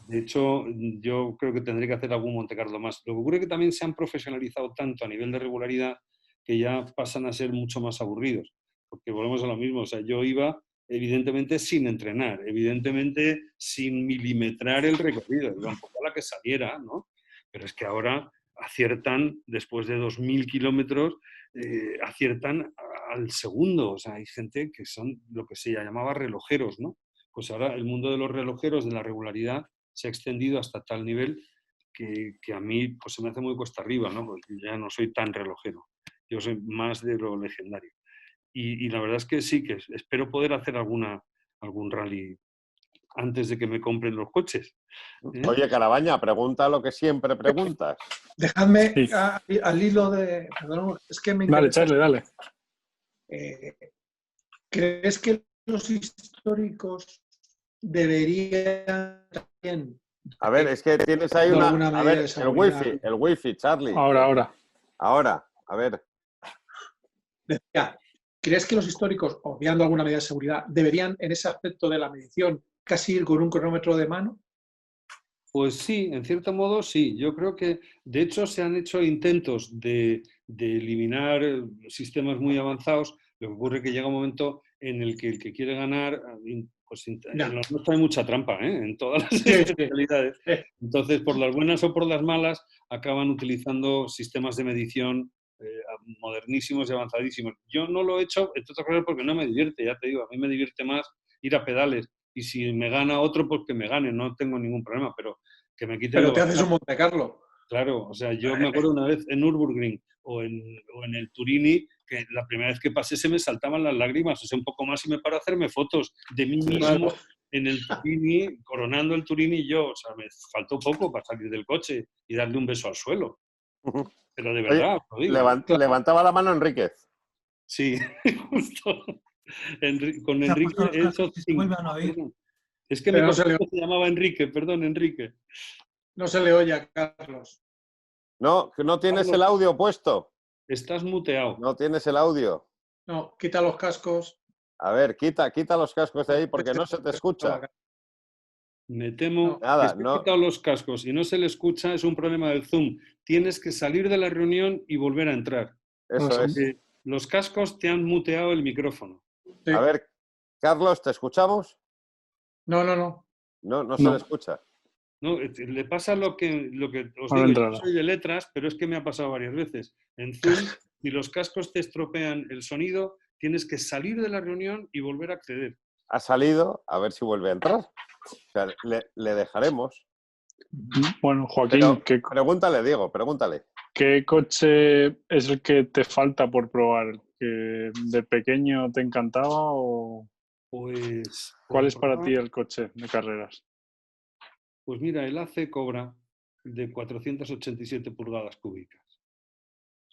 De hecho, yo creo que tendré que hacer algún Monte Carlo más. Lo que ocurre es que también se han profesionalizado tanto a nivel de regularidad que ya pasan a ser mucho más aburridos, porque volvemos a lo mismo. O sea, yo iba evidentemente sin entrenar, evidentemente sin milimetrar el recorrido, iba un poco a la que saliera, ¿no? Pero es que ahora aciertan, después de 2000 kilómetros, aciertan al segundo. O sea, hay gente que son lo que se llamaba relojeros, ¿no? Pues ahora el mundo de los relojeros, de la regularidad, se ha extendido hasta tal nivel que a mí pues, se me hace muy cuesta arriba, ¿no? Porque ya no soy tan relojero, yo soy más de lo legendario. Y la verdad es que sí, que espero poder hacer algún rally antes de que me compren los coches. Oye, Carabaña, pregunta lo que siempre preguntas. Dejadme Sí. al hilo de... Perdón, es que me Dale, interesa. Charlie, dale. ¿Crees que los históricos deberían también, A ver, es que tienes ahí de una... alguna A medida ver, de el seguridad? wifi, Charlie. Ahora. Ahora, a ver. Decía, ¿crees que los históricos, obviando alguna medida de seguridad, deberían, en ese aspecto de la medición, casi ir con un cronómetro de mano? Pues sí, en cierto modo sí. Yo creo que, de hecho, se han hecho intentos de eliminar sistemas muy avanzados. Lo que ocurre es que llega un momento en el que quiere ganar, pues en Ya. los nuestros hay mucha trampa, ¿eh? En todas las Sí, sí. especialidades. Sí. Entonces, por las buenas o por las malas, acaban utilizando sistemas de medición modernísimos y avanzadísimos. Yo no lo he hecho, entre otras cosas, porque no me divierte, ya te digo, a mí me divierte más ir a pedales. Y si me gana otro, pues que me gane, no tengo ningún problema, pero que me quiten Pero lo te haces barato. un Monte Carlo. Claro, o sea, yo me acuerdo una vez en Nürburgring o en el Turini, que la primera vez que pasé se me saltaban las lágrimas, o sea, un poco más y me paro a hacerme fotos de mí mismo en el Turini, coronando el Turini y yo, o sea, me faltó poco para salir del coche y darle un beso al suelo. Pero de verdad, Oye, os lo digo. levantaba la mano Enríquez. Sí, justo. Con Se ha Enrique puesto los he hecho cascos y se vuelve a no oír. Es que Pero mi no se le- compañero se llamaba Enrique, perdón, Enrique. No se le oye a Carlos. No, que no tienes Carlos, el audio puesto. estás muteado. No tienes el audio. No, quita los cascos. A ver, quita los cascos de ahí porque no se te escucha. Me temo No. que Nada, si he no. quitado los cascos y no se le escucha, es un problema del Zoom. Tienes que salir de la reunión y volver a entrar. Eso es. Los cascos te han muteado el micrófono. Sí. A ver, Carlos, ¿te escuchamos? No. No se No. le escucha. No, le pasa lo que os Ahora digo, yo entrará. soy de letras, pero es que me ha pasado varias veces. En Zoom, si los cascos te estropean el sonido, tienes que salir de la reunión y volver a acceder. Ha salido, a ver si vuelve a entrar. O sea, le dejaremos. Bueno, Joaquín, Pero pregúntale, Diego, pregúntale. ¿qué coche es el que te falta por probar? ¿Que de pequeño te encantaba o Pues, cuál es para probar, ti el coche de carreras? pues mira, el AC Cobra de 487 pulgadas cúbicas.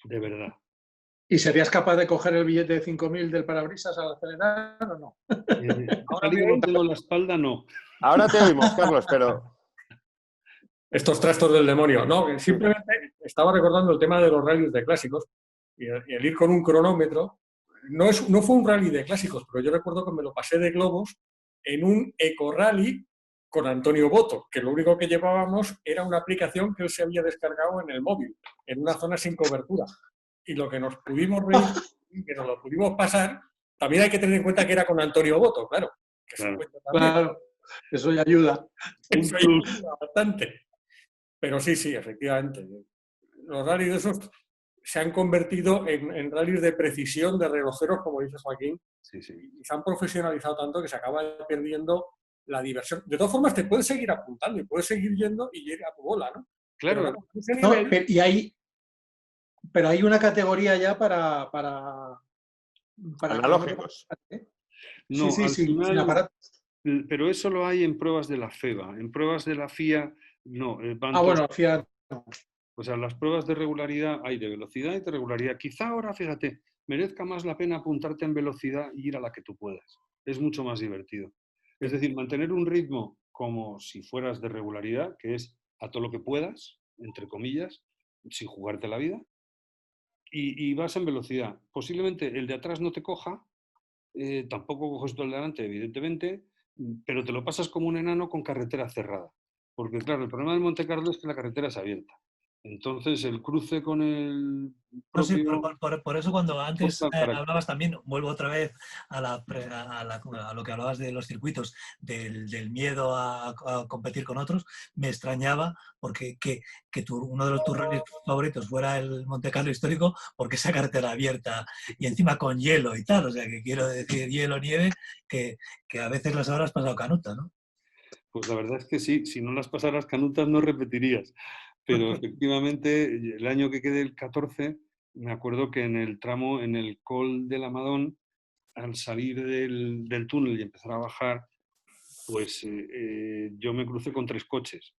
De verdad. ¿Y serías capaz de coger el billete de 5.000 del parabrisas al acelerar o no? Tal y como tengo la espalda, no. Ahora te oímos, Carlos, pero Estos trastos del demonio. No, que simplemente estaba recordando el tema de los rallies de clásicos y el ir con un cronómetro. No fue un rally de clásicos, pero yo recuerdo que me lo pasé de globos en un eco-rally con Antonio Boto, que lo único que llevábamos era una aplicación que él se había descargado en el móvil, en una zona sin cobertura. Y lo que nos pudimos reír, que nos lo pudimos pasar, también hay que tener en cuenta que era con Antonio Boto, claro. Que se Claro. cuenta también. Claro, eso ya ayuda. Eso ayuda bastante. Pero sí, efectivamente. Los rallies de esos se han convertido en rallies de precisión de relojeros, como dice Joaquín, Sí. y se han profesionalizado tanto que se acaba perdiendo la diversión. De todas formas, te puedes seguir apuntando y puedes seguir yendo y llega a tu bola, ¿no? Claro, Pero, a ese No, nivel, pero hay una categoría ya para analógicos. no, Sí, al sin final, aparatos. pero eso lo hay en pruebas de la FEBA. En pruebas de la FIA, no. Van todos. Bueno, fíjate. O sea, las pruebas de regularidad hay de velocidad y de regularidad. Quizá ahora, fíjate, merezca más la pena apuntarte en velocidad y ir a la que tú puedas. Es mucho más divertido. Es decir, mantener un ritmo como si fueras de regularidad, que es a todo lo que puedas, entre comillas, sin jugarte la vida, y vas en velocidad. Posiblemente el de atrás no te coja, tampoco coges tú el de delante, evidentemente, pero te lo pasas como un enano con carretera cerrada. Porque claro, el problema del Monte Carlo es que la carretera es abierta. Entonces el cruce con el No, sí, propio... por eso cuando antes Corta el carácter. hablabas también, vuelvo otra vez a lo que hablabas de los circuitos, del miedo a competir con otros, me extrañaba porque que uno de tus rallies favoritos fuera el Monte Carlo histórico, porque esa carretera abierta y encima con hielo y tal, o sea que quiero decir hielo, nieve, que a veces las habrás pasado canuta, ¿no? Pues la verdad es que sí, si no las pasaras canutas no repetirías. Pero efectivamente, el año que quedé el 14, me acuerdo que en el tramo, en el Col del Amadón, al salir del túnel y empezar a bajar, pues yo me crucé con 3 coches.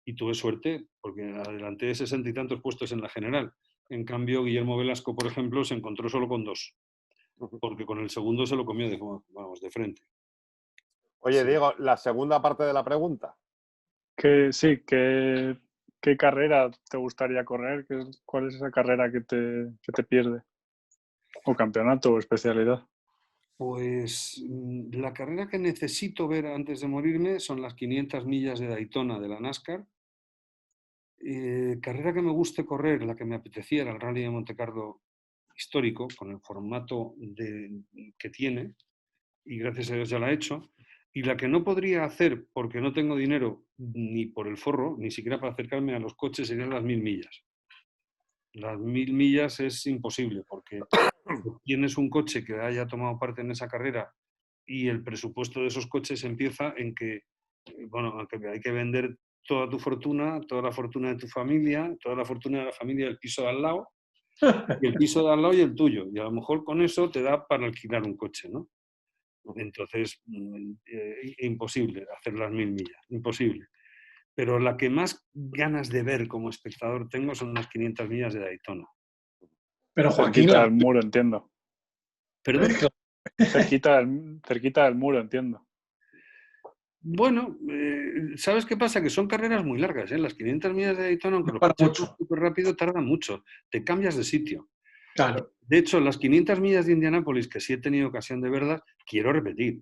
y tuve suerte porque adelanté 60 y tantos puestos en la general. En cambio, Guillermo Velasco, por ejemplo, se encontró solo con 2, porque con el segundo se lo comió de frente. Oye, Sí. Diego, la segunda parte de la pregunta. Sí, ¿qué carrera te gustaría correr? ¿Cuál es esa carrera que te pierde? ¿O campeonato o especialidad? Pues la carrera que necesito ver antes de morirme son las 500 millas de Daytona de la NASCAR. Carrera que me guste correr, la que me apetecía era el Rally de Montecarlo histórico, con el formato que tiene, y gracias a Dios ya la he hecho. Y la que no podría hacer porque no tengo dinero ni por el forro, ni siquiera para acercarme a los coches, serían las 1000 millas. Las 1000 millas es imposible porque tienes un coche que haya tomado parte en esa carrera y el presupuesto de esos coches empieza en que, bueno, hay que vender toda tu fortuna, toda la fortuna de tu familia, toda la fortuna de la familia del piso de al lado, y el piso de al lado y el tuyo. Y a lo mejor con eso te da para alquilar un coche, ¿no? Entonces, imposible hacer las 1000 millas, imposible. Pero la que más ganas de ver como espectador tengo son las 500 millas de Daytona. Pero Joaquín, Cerquita del muro, entiendo. ¿Perdón? Cerquita del muro, entiendo. Bueno, ¿sabes qué pasa? Que son carreras muy largas, ¿eh? Las 500 millas de Daytona, aunque los para coches mucho. van súper rápido, tardan mucho. Te cambias de sitio. Claro. De hecho, las 500 millas de Indianápolis, que sí he tenido ocasión de verlas, quiero repetir.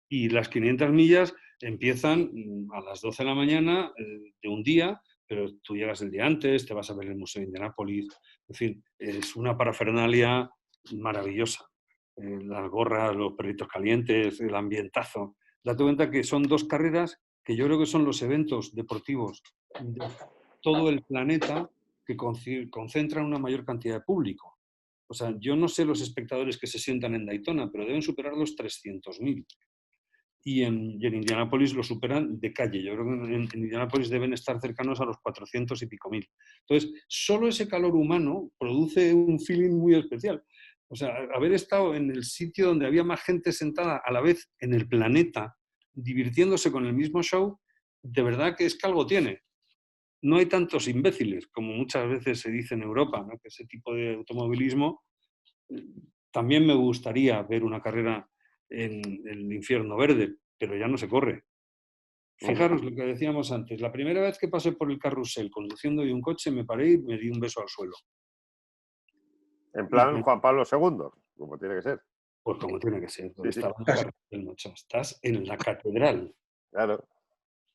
Y las 500 millas empiezan a las 12 de la mañana de un día, pero tú llegas el día antes, te vas a ver el Museo de Indianápolis. En fin, es una parafernalia maravillosa. Las gorras, los perritos calientes, el ambientazo. Date cuenta que son 2 carreras que yo creo que son los eventos deportivos de todo el planeta que concentran una mayor cantidad de público. O sea, yo no sé los espectadores que se sientan en Daytona, pero deben superar los 300.000. Y en Indianápolis lo superan de calle. Yo creo que en Indianápolis deben estar cercanos a los 400 y pico mil. Entonces, solo ese calor humano produce un feeling muy especial. O sea, haber estado en el sitio donde había más gente sentada a la vez en el planeta, divirtiéndose con el mismo show, de verdad que es que algo tiene. No hay tantos imbéciles, como muchas veces se dice en Europa, ¿no? Que ese tipo de automovilismo. También me gustaría ver una carrera en el infierno verde, pero ya no se corre. Fijaros lo que decíamos antes. La primera vez que pasé por el carrusel conduciendo de un coche, me paré y me di un beso al suelo. En plan Juan Pablo II, como tiene que ser. Pues como tiene que ser. Sí, sí. Estaba en el carrusel, macho. Estás en la catedral. Claro.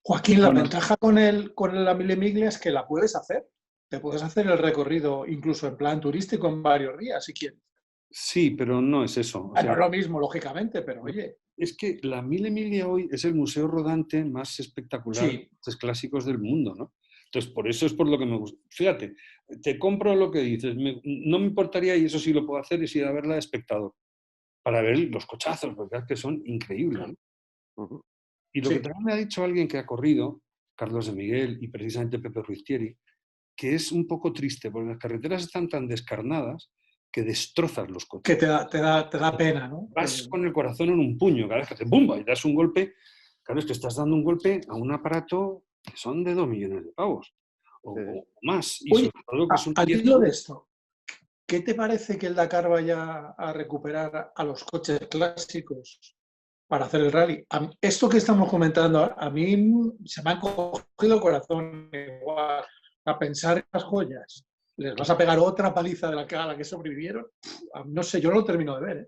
Joaquín, la ventaja con la Mille Miglia es que la puedes hacer. Te puedes hacer el recorrido incluso en plan turístico en varios días, si quieres. Sí, pero no es eso. O sea, no es lo mismo, lógicamente, pero oye. Es que la Mille Miglia hoy es el museo rodante más espectacular de los clásicos del mundo, ¿no? Entonces, por eso es por lo que me gusta. Fíjate, te compro lo que dices. No me importaría, y eso sí lo puedo hacer, es ir a verla de espectador. Para ver los cochazos, porque es que son increíbles, ¿no? Y lo que también me ha dicho alguien que ha corrido, Carlos de Miguel y precisamente Pepe Ruiz Thierry, que es un poco triste, porque las carreteras están tan descarnadas que destrozas los coches. Que te da pena, ¿no? Vas con el corazón en un puño, cada vez que haces ¡bumba! Y das un golpe, claro, es que estás dando un golpe a un aparato que son de 2 millones de pavos o más. Y oye, sobre todo que son al hilo de esto, ¿qué te parece que el Dakar vaya a recuperar a los coches clásicos para hacer el rally? Esto que estamos comentando, a mí se me ha cogido el corazón igual a pensar en las joyas. ¿Les vas a pegar otra paliza de la que sobrevivieron? No sé, yo no lo termino de ver. ¿eh?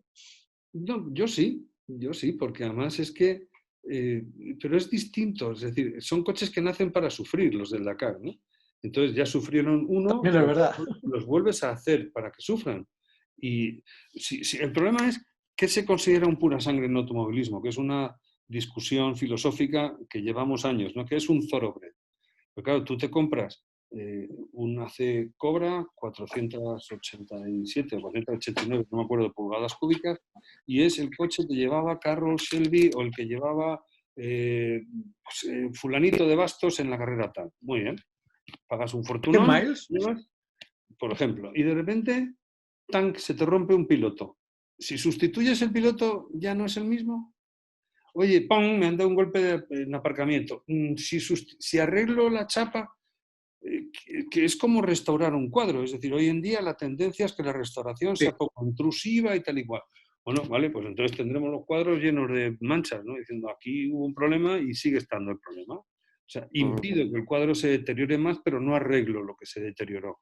No, yo sí, porque además es que... pero es distinto, es decir, son coches que nacen para sufrir, los del Dakar, ¿no? Entonces ya sufrieron uno, también es verdad. Los vuelves a hacer para que sufran. Y el problema es qué se considera un pura sangre en automovilismo, que es una discusión filosófica que llevamos años, ¿no? Que es un thoroughbred. Pero claro, tú te compras un AC Cobra 487 o 489, no me acuerdo, pulgadas cúbicas, y es el coche que llevaba Carroll Shelby o el que llevaba fulanito de Bastos en la carrera tal. Muy bien. Pagas un fortunón, miles? Por ejemplo, y de repente se te rompe un piloto. Si sustituyes el piloto, ¿ya no es el mismo? oye, ¡pum!, me han dado un golpe en aparcamiento. Si arreglo la chapa, que es como restaurar un cuadro. Es decir, hoy en día la tendencia es que la restauración sea poco intrusiva y tal y cual. Bueno, vale, pues entonces tendremos los cuadros llenos de manchas, ¿no? Diciendo, aquí hubo un problema y sigue estando el problema. O sea, impido que el cuadro se deteriore más, pero no arreglo lo que se deterioró.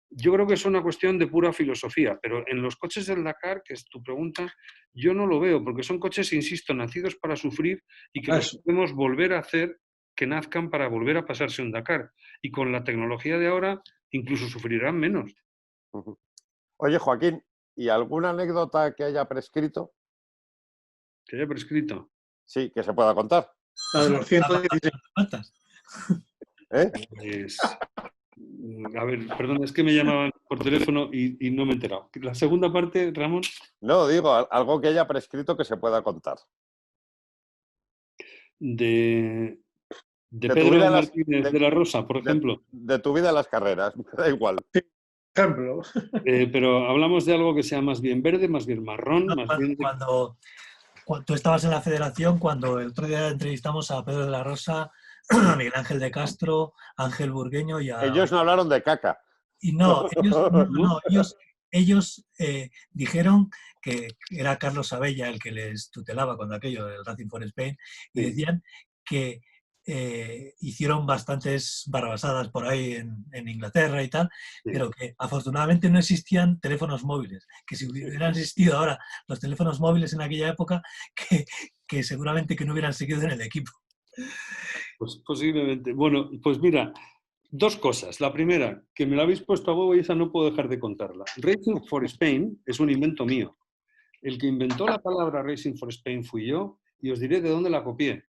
Yo creo que es una cuestión de pura filosofía, pero en los coches del Dakar, que es tu pregunta, yo no lo veo, porque son coches, insisto, nacidos para sufrir y que los podemos volver a hacer, que nazcan para volver a pasarse un Dakar. Y con la tecnología de ahora, incluso sufrirán menos. Oye, Joaquín, ¿y alguna anécdota que haya prescrito? ¿Que haya prescrito? Sí, que se pueda contar. La de los 116. ¿Eh? Pues, a ver, perdón, es que me llamaban por teléfono y no me he enterado. La segunda parte, Ramón. No, digo, algo que haya prescrito que se pueda contar. De tu Pedro vida Martínez de la Rosa, por ejemplo. De tu vida en las carreras, me da igual. Ejemplo. Pero hablamos de algo que sea más bien verde, más bien marrón, No, más bien... Cuando tú estabas en la federación, cuando el otro día entrevistamos a Pedro de la Rosa, a Miguel Ángel de Castro, Ángel Burgueño y a... Ellos no hablaron de caca. Y no, ellos dijeron que era Carlos Abella el que les tutelaba cuando aquello del Racing for Spain, y decían que hicieron bastantes barrabasadas por ahí en Inglaterra y tal, pero que afortunadamente no existían teléfonos móviles, que si hubieran existido ahora los teléfonos móviles en aquella época, que seguramente que no hubieran seguido en el equipo. Pues posiblemente. Bueno, pues mira, dos cosas. La primera, que me la habéis puesto a huevo y esa no puedo dejar de contarla. Racing for Spain es un invento mío. El que inventó la palabra Racing for Spain fui yo, y os diré de dónde la copié.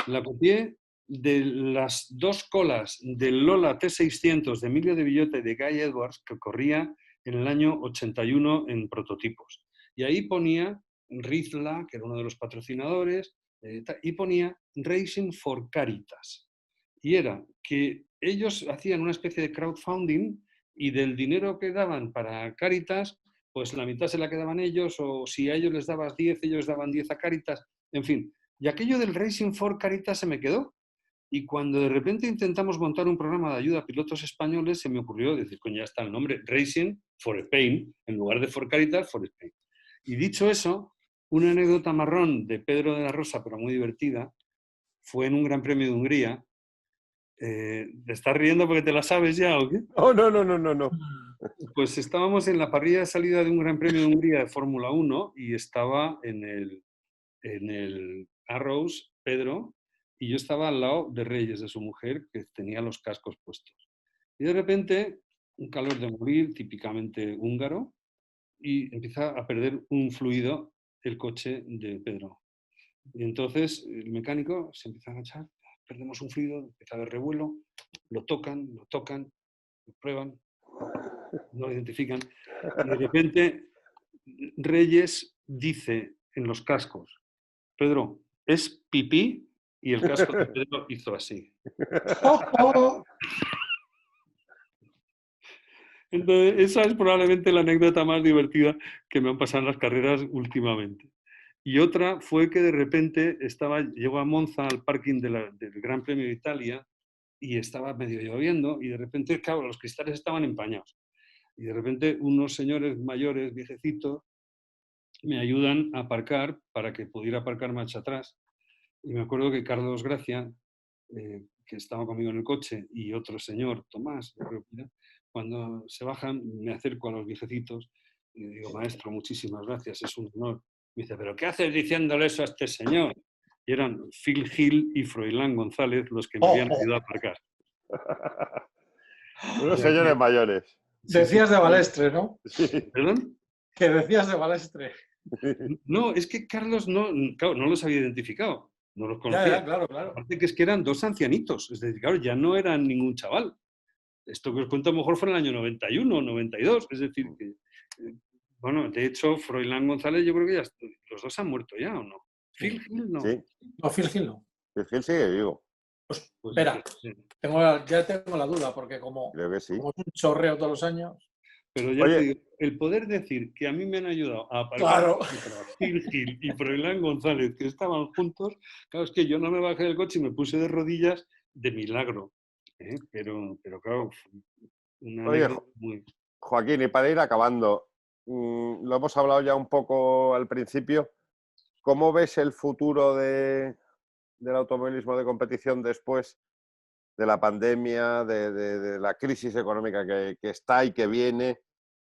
La copié de las dos colas del Lola T600 de Emilio de Villota y de Guy Edwards, que corría en el año 81 en prototipos. Y ahí ponía Rizla, que era uno de los patrocinadores, y ponía Racing for Caritas. Y era que ellos hacían una especie de crowdfunding y del dinero que daban para Caritas, pues la mitad se la quedaban ellos, o si a ellos les dabas 10, ellos daban 10 a Caritas, en fin. Y aquello del Racing for Caritas se me quedó. Y cuando de repente intentamos montar un programa de ayuda a pilotos españoles, se me ocurrió decir, coño, ya está el nombre, Racing for Spain, en lugar de for Caritas, for Spain. Y dicho eso, una anécdota marrón de Pedro de la Rosa, pero muy divertida, fue en un Gran Premio de Hungría. ¿Te estás riendo porque te la sabes ya o qué? Oh, no. Pues estábamos en la parrilla de salida de un Gran Premio de Hungría de Fórmula 1 y estaba en el Arrows, Pedro, y yo estaba al lado de Reyes, de su mujer, que tenía los cascos puestos. Y de repente, un calor de morir, típicamente húngaro, y empieza a perder un fluido el coche de Pedro. Y entonces el mecánico se empieza a agachar, perdemos un fluido, empieza a haber revuelo, lo tocan, lo prueban, no lo identifican. Y de repente Reyes dice en los cascos, Pedro, ¿es pipí? Y el casco de Pedro hizo así. Entonces, esa es probablemente la anécdota más divertida que me han pasado en las carreras últimamente. Y otra fue que de repente llegó a Monza al parking del Gran Premio de Italia y estaba medio lloviendo y de repente, claro, los cristales estaban empañados. Y de repente unos señores mayores, viejecitos, me ayudan a aparcar para que pudiera aparcar marcha atrás. Y me acuerdo que Carlos Gracia, que estaba conmigo en el coche, y otro señor, Tomás, creo que era, cuando se bajan, me acerco a los viejecitos y digo, maestro, muchísimas gracias, es un honor. Me dice, ¿pero qué haces diciéndole eso a este señor? Y eran Phil Hill y Froilán González los que me habían ayudado a aparcar. Unos señores mayores. Decías de Balestre, ¿no? Sí. ¿Perdón? Que decías de Balestre. No, es que Carlos no los había identificado, no los conocía. Ya, claro. Aparte que es que eran dos ancianitos, es decir, claro, ya no eran ningún chaval. Esto que os cuento a lo mejor fue en el año 91 o 92, es decir, que, bueno, de hecho, Froilán González yo creo que ya los dos han muerto ya, ¿o no? Phil Hill no. Sí. No, Phil Hill no. Phil Hill sigue vivo. Pues, Pues, espera, sí. ya tengo la duda, porque como Creo que sí. es un chorreo todos los años. Pero ya Oye. te digo, el poder decir que a mí me han ayudado a aparcar Claro. Gil Gil y Froilán González, que estaban juntos, claro, es que yo no me bajé del coche y me puse de rodillas de milagro. Pero claro, una Oye, anécdota muy... Joaquín, y para ir acabando, lo hemos hablado ya un poco al principio. ¿Cómo ves el futuro del automovilismo de competición después de la pandemia, de la crisis económica que está y que viene?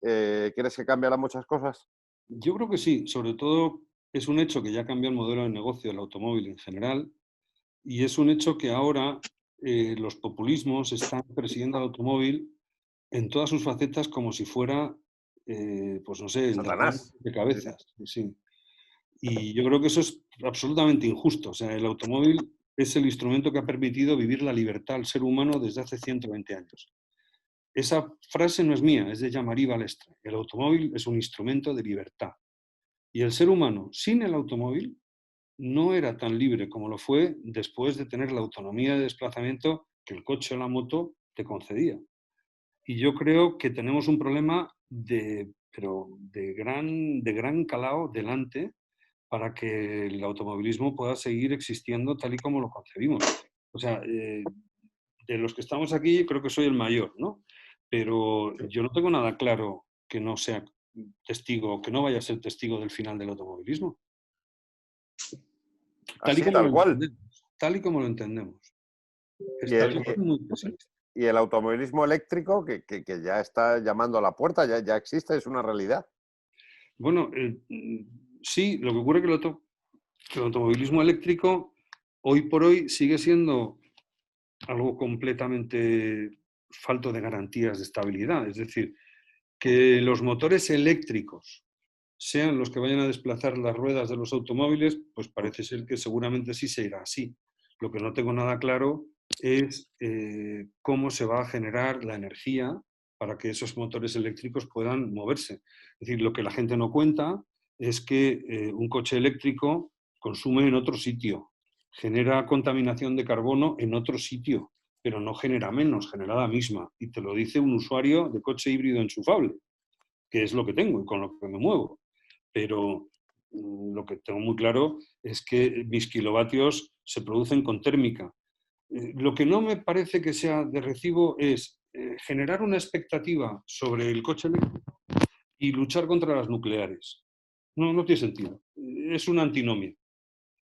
¿Crees que cambiarán muchas cosas? Yo creo que sí, sobre todo es un hecho que ya cambió el modelo de negocio del automóvil en general y es un hecho que ahora los populismos están persiguiendo al automóvil en todas sus facetas como si fuera, pues no sé, el dragón Satanás. de cabezas. Sí. Y yo creo que eso es absolutamente injusto. O sea, el automóvil es el instrumento que ha permitido vivir la libertad al ser humano desde hace 120 años. Esa frase no es mía, es de Jean-Marie Balestre. El automóvil es un instrumento de libertad. Y el ser humano, sin el automóvil, no era tan libre como lo fue después de tener la autonomía de desplazamiento que el coche o la moto te concedía. Y yo creo que tenemos un problema de gran calado delante para que el automovilismo pueda seguir existiendo tal y como lo concebimos. O sea, de los que estamos aquí, creo que soy el mayor, ¿no? Pero yo no tengo nada claro que no sea testigo, que no vaya a ser testigo del final del automovilismo. Así, tal cual. Tal y como lo entendemos. Yo soy muy pesimista. Y el automovilismo eléctrico, que ya está llamando a la puerta, ya existe, es una realidad. Bueno, sí, lo que ocurre es que el automovilismo eléctrico hoy por hoy sigue siendo algo completamente falto de garantías de estabilidad. Es decir, que los motores eléctricos sean los que vayan a desplazar las ruedas de los automóviles, pues parece ser que seguramente sí se irá así. Lo que no tengo nada claro es cómo se va a generar la energía para que esos motores eléctricos puedan moverse. Es decir, lo que la gente no cuenta es que un coche eléctrico consume en otro sitio, genera contaminación de carbono en otro sitio, pero no genera menos, genera la misma. Y te lo dice un usuario de coche híbrido enchufable, que es lo que tengo y con lo que me muevo. Pero lo que tengo muy claro es que mis kilovatios se producen con térmica. Lo que no me parece que sea de recibo es generar una expectativa sobre el coche eléctrico y luchar contra las nucleares. No tiene sentido. Es una antinomia.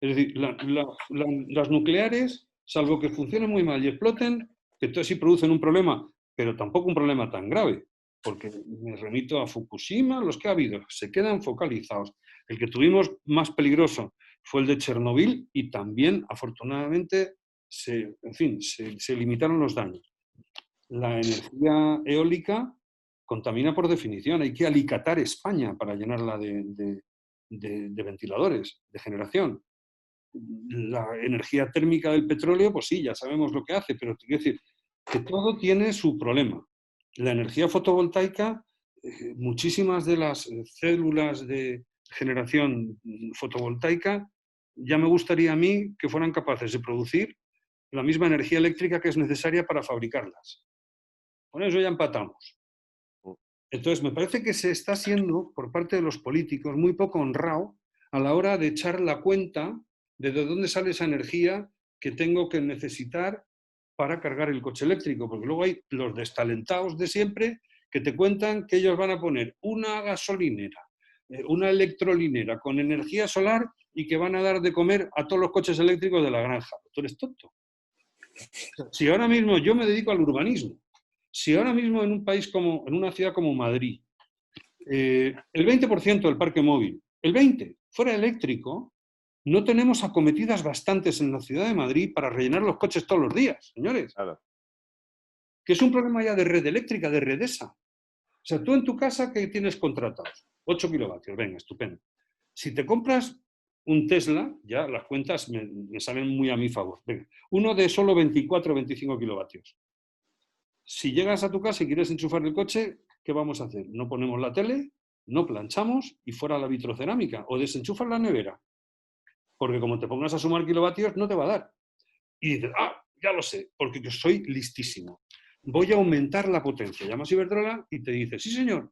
Es decir, las nucleares, salvo que funcionen muy mal y exploten, que entonces sí producen un problema, pero tampoco un problema tan grave, porque me remito a Fukushima, los que ha habido, se quedan focalizados. El que tuvimos más peligroso fue el de Chernobyl y también, afortunadamente, se limitaron los daños. La energía eólica contamina por definición. Hay que alicatar España para llenarla de ventiladores de generación. La energía térmica del petróleo, pues sí, ya sabemos lo que hace, pero te quiero decir que todo tiene su problema. La energía fotovoltaica, muchísimas de las células de generación fotovoltaica, ya me gustaría a mí que fueran capaces de producir la misma energía eléctrica que es necesaria para fabricarlas. Con eso ya empatamos. Entonces, me parece que se está siendo, por parte de los políticos, muy poco honrado a la hora de echar la cuenta de dónde sale esa energía que tengo que necesitar para cargar el coche eléctrico, porque luego hay los destalentados de siempre que te cuentan que ellos van a poner una gasolinera, una electrolinera con energía solar y que van a dar de comer a todos los coches eléctricos de la granja. Tú eres tonto. Si ahora mismo yo me dedico al urbanismo, si ahora mismo en un país como, en una ciudad como Madrid, el 20% del parque móvil, el 20% fuera eléctrico, no tenemos acometidas bastantes en la ciudad de Madrid para rellenar los coches todos los días, señores. Claro. Que es un problema ya de red eléctrica, de Redesa. O sea, tú en tu casa, ¿qué tienes contratados? 8 kilovatios, venga, estupendo. Si te compras un Tesla, ya las cuentas me salen muy a mi favor. Venga, uno de solo 24 o 25 kilovatios. Si llegas a tu casa y quieres enchufar el coche, ¿qué vamos a hacer? No ponemos la tele, no planchamos y fuera la vitrocerámica. O desenchufas la nevera. Porque como te pongas a sumar kilovatios, no te va a dar. Y dices, ya lo sé, porque yo soy listísimo. voy a aumentar la potencia. Llamas a Iberdrola y te dice, sí señor,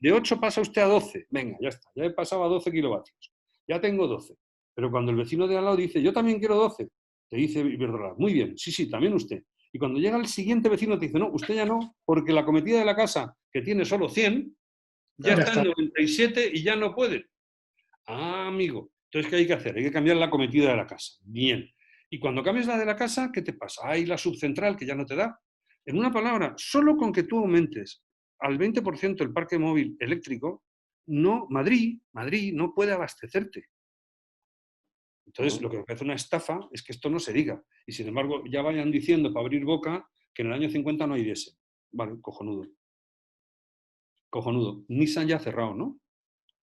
de 8 pasa usted a 12. Venga, ya está, ya he pasado a 12 kilovatios. Ya tengo 12. Pero cuando el vecino de al lado dice, yo también quiero 12, te dice Iberdrola, muy bien, sí, también usted. Y cuando llega el siguiente vecino te dice, no, usted ya no, porque la cometida de la casa, que tiene solo 100, ya está en 97 y ya no puede. Ah, amigo, entonces ¿qué hay que hacer? Hay que cambiar la cometida de la casa. Bien. Y cuando cambias la de la casa, ¿qué te pasa? Hay la subcentral que ya no te da. En una palabra, solo con que tú aumentes al 20% el parque móvil eléctrico, Madrid no puede abastecerte. Entonces, lo que me parece una estafa es que esto no se diga. Y sin embargo, ya vayan diciendo para abrir boca que en el año 50 no hay diésel. Vale, cojonudo. Cojonudo. Nissan ya ha cerrado, ¿no?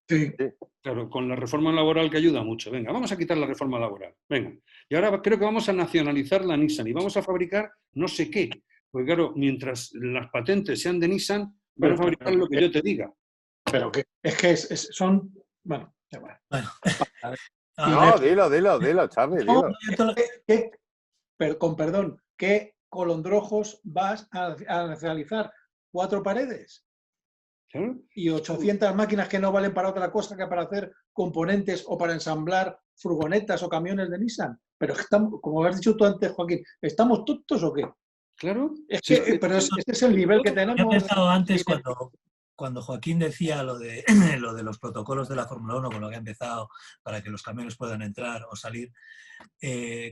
Sí. Claro, con la reforma laboral que ayuda mucho. Venga, vamos a quitar la reforma laboral. Venga. Y ahora creo que vamos a nacionalizar la Nissan y vamos a fabricar no sé qué. Porque claro, mientras las patentes sean de Nissan, van a fabricar lo que yo te diga. Pero que es que son... Bueno, ya va. Bueno. No, dilo, Charlie, No, dilo. pero con perdón, ¿qué colondrojos vas a nacionalizar? 4 paredes ¿Claro? y 800 máquinas que no valen para otra cosa que para hacer componentes o para ensamblar furgonetas o camiones de Nissan. Pero estamos, como has dicho tú antes, Joaquín, ¿estamos tontos o qué? Claro. Es que, pero ese es el nivel que tenemos. Yo he pensado antes cuando Joaquín decía lo de los protocolos de la Fórmula 1, con lo que ha empezado para que los camiones puedan entrar o salir,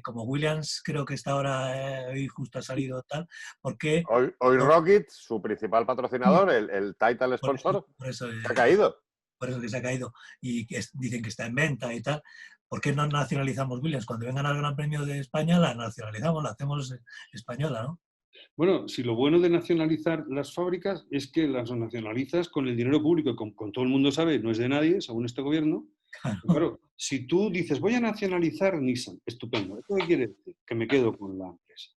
como Williams creo que está ahora, hoy justo ha salido tal, porque... Hoy Rocket, su principal patrocinador, el title sponsor, se ha caído. Por eso que se ha caído y que dicen que está en venta y tal. ¿Por qué no nacionalizamos Williams? Cuando vengan al Gran Premio de España la nacionalizamos, la hacemos española, ¿no? Bueno, si lo bueno de nacionalizar las fábricas es que las nacionalizas con el dinero público, con todo el mundo sabe, no es de nadie, según este gobierno. Claro, si tú dices, voy a nacionalizar Nissan, estupendo. ¿Esto qué quiere decir? Que me quedo con la empresa.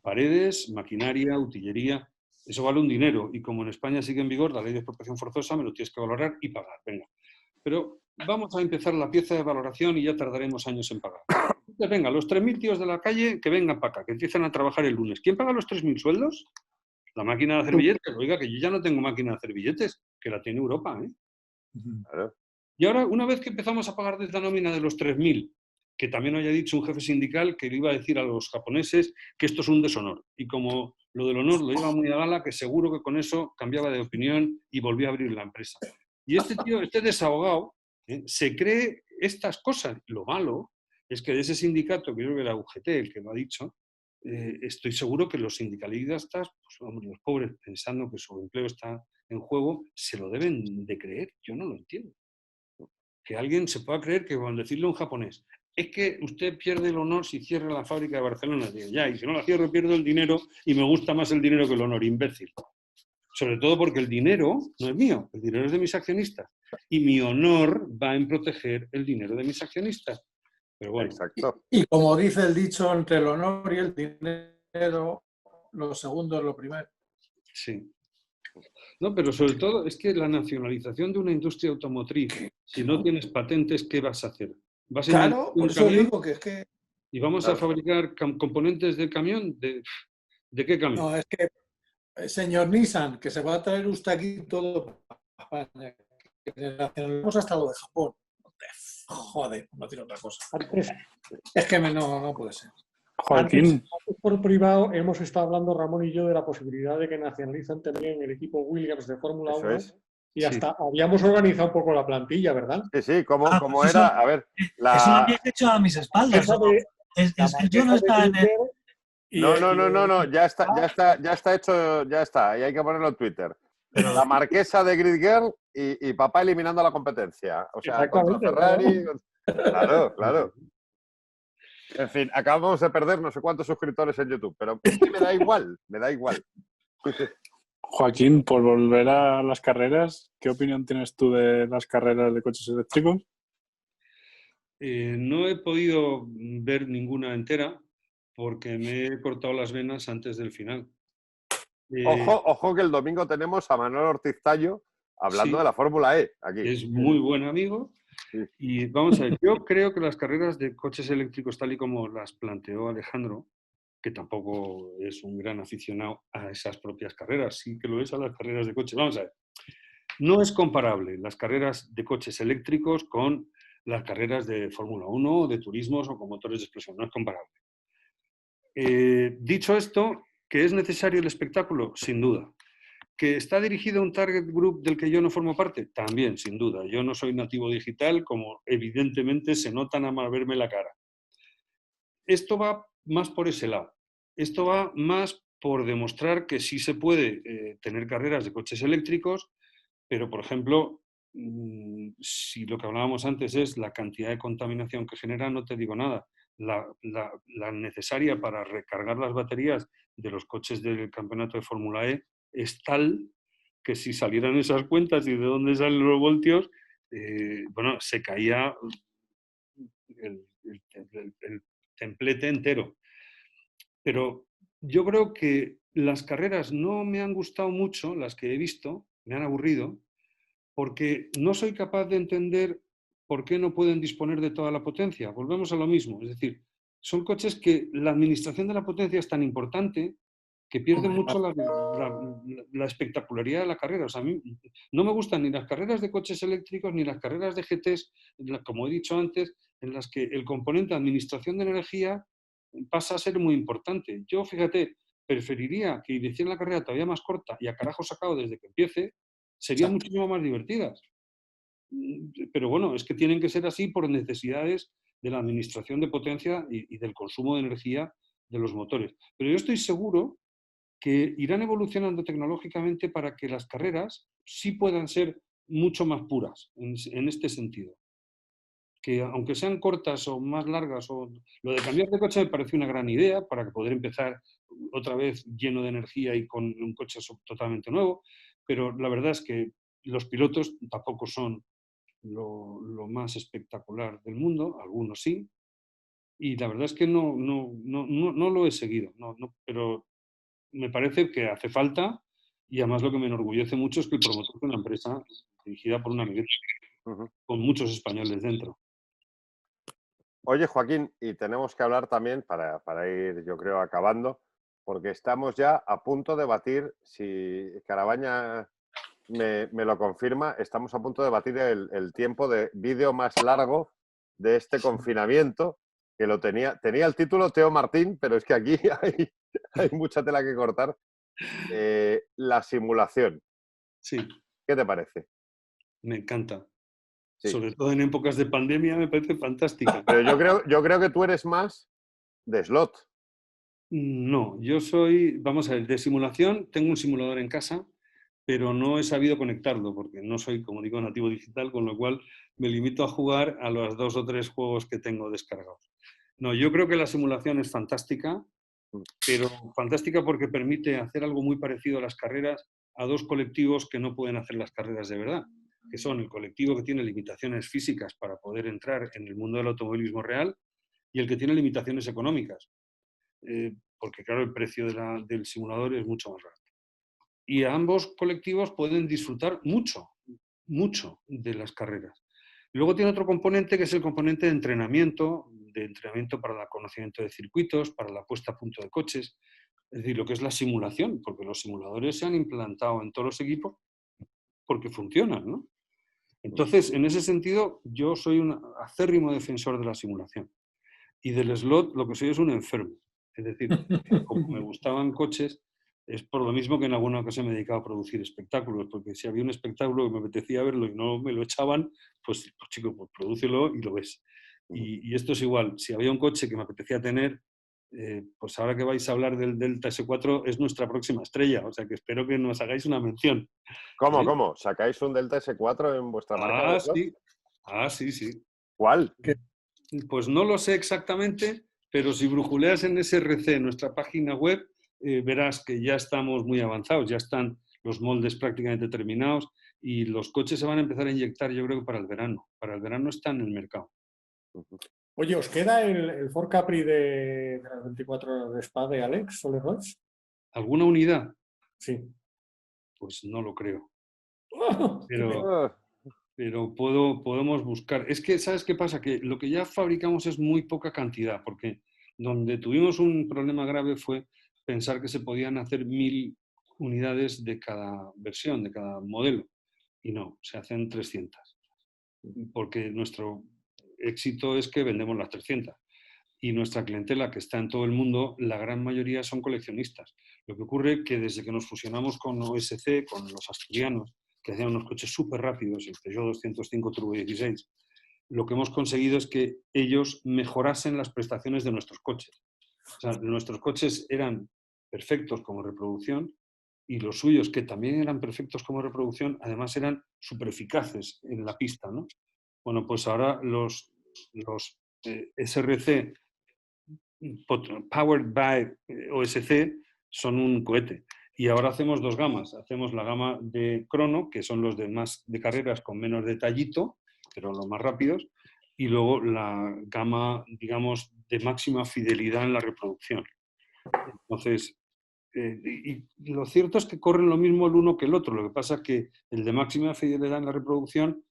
Paredes, maquinaria, utillería, eso vale un dinero. Y como en España sigue en vigor la ley de expropiación forzosa, me lo tienes que valorar y pagar. Venga. Pero vamos a empezar la pieza de valoración y ya tardaremos años en pagar. Entonces, venga, los 3.000 tíos de la calle que vengan para acá, que empiezan a trabajar el lunes. ¿Quién paga los 3.000 sueldos? La máquina de hacer billetes. Oiga, que yo ya no tengo máquina de hacer billetes, que la tiene Europa, ¿eh? Claro. Y ahora, una vez que empezamos a pagar desde la nómina de los 3.000, que también haya dicho un jefe sindical que le iba a decir a los japoneses que esto es un deshonor. Y como lo del honor lo iba muy a gala, que seguro que con eso cambiaba de opinión y volvía a abrir la empresa. Y este tío, este desahogado, se cree estas cosas. Lo malo es que de ese sindicato, que yo creo que era UGT el que lo ha dicho, estoy seguro que los sindicalistas, pues, hombre, los pobres, pensando que su empleo está en juego, se lo deben de creer. Yo no lo entiendo. Que alguien se pueda creer que cuando decirle a un japonés, es que usted pierde el honor si cierra la fábrica de Barcelona. Digo, ya, y si no la cierro pierdo el dinero y me gusta más el dinero que el honor, imbécil. Sobre todo porque el dinero no es mío, el dinero es de mis accionistas. Y mi honor va en proteger el dinero de mis accionistas. Pero bueno. Exacto. Y como dice el dicho, entre el honor y el dinero, lo segundo es lo primero. Sí. No, pero sobre todo es que la nacionalización de una industria automotriz, si no tienes patentes, ¿qué vas a hacer? ¿Vas a Claro, por eso camión? digo que es que... ¿Y vamos a fabricar componentes del camión? ¿De qué camión? No, es que, señor Nissan, que se va a traer usted aquí todo para España, que nacionalizamos hasta lo de Japón. Joder, no tiene otra cosa. Es que no puede ser. Joaquín. Antes, por privado, hemos estado hablando, Ramón y yo, de la posibilidad de que nacionalicen también el equipo Williams de Fórmula 1. Y hasta habíamos organizado un poco la plantilla, ¿verdad? Sí, como pues era, a ver... Eso lo habéis hecho a mis espaldas. Yo no estaba en el... No, ya está hecho, ya está, y hay que ponerlo en Twitter. La marquesa de Grid Girl y papá eliminando la competencia. O sea, contra Ferrari... Claro. En fin, acabamos de perder no sé cuántos suscriptores en YouTube, pero es que me da igual. Joaquín, por volver a las carreras, ¿qué opinión tienes tú de las carreras de coches eléctricos? No he podido ver ninguna entera porque me he cortado las venas antes del final. Ojo que el domingo tenemos a Manuel Ortiz Tallo hablando de la Fórmula E aquí. Es muy buen amigo. Sí. Y vamos a ver, yo creo que las carreras de coches eléctricos, tal y como las planteó Alejandro, que tampoco es un gran aficionado a esas propias carreras, sí que lo es a las carreras de coches. Vamos a ver, no es comparable las carreras de coches eléctricos con las carreras de Fórmula 1, de turismos o con motores de explosión, no es comparable. Dicho esto, ¿que es necesario el espectáculo? Sin duda. ¿Que está dirigido a un target group del que yo no formo parte? También, sin duda. Yo no soy nativo digital, como evidentemente se nota nada más verme la cara. Esto va más por ese lado. Esto va más por demostrar que sí se puede tener carreras de coches eléctricos, pero, por ejemplo, si lo que hablábamos antes es la cantidad de contaminación que genera, no te digo nada. La necesaria para recargar las baterías de los coches del campeonato de Fórmula E es tal que si salieran esas cuentas y de dónde salen los voltios, bueno, se caía el templete entero. Pero yo creo que las carreras no me han gustado mucho, las que he visto, me han aburrido, porque no soy capaz de entender por qué no pueden disponer de toda la potencia. Volvemos a lo mismo, es decir, son coches que la administración de la potencia es tan importante que pierden mucho la espectacularidad de la carrera. O sea, a mí no me gustan ni las carreras de coches eléctricos ni las carreras de GTs, como he dicho antes, en las que el componente de administración de energía pasa a ser muy importante. Yo, fíjate, preferiría que hicieran la carrera todavía más corta y a carajo sacado desde que empiece, serían muchísimo más divertidas. Pero bueno, es que tienen que ser así por necesidades de la administración de potencia y del consumo de energía de los motores. Pero yo estoy seguro que irán evolucionando tecnológicamente para que las carreras sí puedan ser mucho más puras en este sentido. Que aunque sean cortas o más largas, o lo de cambiar de coche me parece una gran idea para poder empezar otra vez lleno de energía y con un coche totalmente nuevo, pero la verdad es que los pilotos tampoco son lo más espectacular del mundo, algunos sí, y la verdad es que no lo he seguido, pero me parece que hace falta, y además lo que me enorgullece mucho es que el promotor es una empresa dirigida por un amiguete, con muchos españoles dentro. Oye, Joaquín, y tenemos que hablar también, para ir, yo creo, acabando, porque estamos ya a punto de batir, si Carabaña me lo confirma, estamos a punto de batir el tiempo de vídeo más largo de este confinamiento, que lo tenía el título Teo Martín, pero es que aquí hay mucha tela que cortar. La simulación. Sí. ¿Qué te parece? Me encanta. Sí. Sobre todo en épocas de pandemia me parece fantástica. Pero yo creo que tú eres más de slot. No, yo soy, vamos a ver, de simulación, tengo un simulador en casa, pero no he sabido conectarlo porque no soy, como digo, nativo digital, con lo cual me limito a jugar a los 2 o 3 juegos que tengo descargados. No, yo creo que la simulación es fantástica, pero fantástica porque permite hacer algo muy parecido a las carreras a dos colectivos que no pueden hacer las carreras de verdad, que son el colectivo que tiene limitaciones físicas para poder entrar en el mundo del automovilismo real y el que tiene limitaciones económicas, porque claro, el precio del simulador es mucho más barato. Y ambos colectivos pueden disfrutar mucho de las carreras. Luego tiene otro componente que es el componente de entrenamiento para el conocimiento de circuitos, para la puesta a punto de coches, es decir, lo que es la simulación, porque los simuladores se han implantado en todos los equipos porque funcionan, ¿no? Entonces, en ese sentido, yo soy un acérrimo defensor de la simulación. Y del slot lo que soy es un enfermo. Es decir, como me gustaban coches, es por lo mismo que en alguna ocasión me dedicaba a producir espectáculos, porque si había un espectáculo que me apetecía verlo y no me lo echaban, pues chico, pues prodúcelo y lo ves. Y esto es igual, si había un coche que me apetecía tener, pues ahora que vais a hablar del Delta S4 es nuestra próxima estrella, o sea que espero que nos hagáis una mención. ¿Cómo, ¿Sí? cómo? ¿Sacáis un Delta S4 en vuestra marca de slot? Sí. Sí. ¿Cuál? Pues no lo sé exactamente, pero si brujuleas en SRC, nuestra página web, verás que ya estamos muy avanzados, ya están los moldes prácticamente terminados y los coches se van a empezar a inyectar, yo creo que para el verano. Para el verano están en el mercado. Oye, ¿os queda el Ford Capri de las 24 horas de Spa de Alex Soler-Roig? ¿Alguna unidad? Sí. Pues no lo creo. ¡Oh! Pero podemos buscar. Es que, ¿sabes qué pasa? Que lo que ya fabricamos es muy poca cantidad, porque Donde tuvimos un problema grave fue pensar que se podían hacer 1000 unidades de cada versión, de cada modelo. Y no, se hacen 300. Porque nuestro éxito es que vendemos las 300. Y nuestra clientela, que está en todo el mundo, la gran mayoría son coleccionistas. Lo que ocurre es que desde que nos fusionamos con OSC, con los asturianos, que hacían unos coches súper rápidos, el Peugeot 205 Turbo 16, lo que hemos conseguido es que ellos mejorasen las prestaciones de nuestros coches. O sea, nuestros coches eran perfectos como reproducción y los suyos, que también eran perfectos como reproducción, además eran súper eficaces en la pista, ¿no? Bueno, pues ahora los SRC Powered by OSC son un cohete. Y ahora hacemos dos gamas. Hacemos la gama de crono, que son los de más de carreras con menos detallito, pero los más rápidos, y luego la gama, digamos, de máxima fidelidad en la reproducción. Entonces, y lo cierto es que corren lo mismo el uno que el otro. Lo que pasa es que el de máxima fidelidad en la reproducción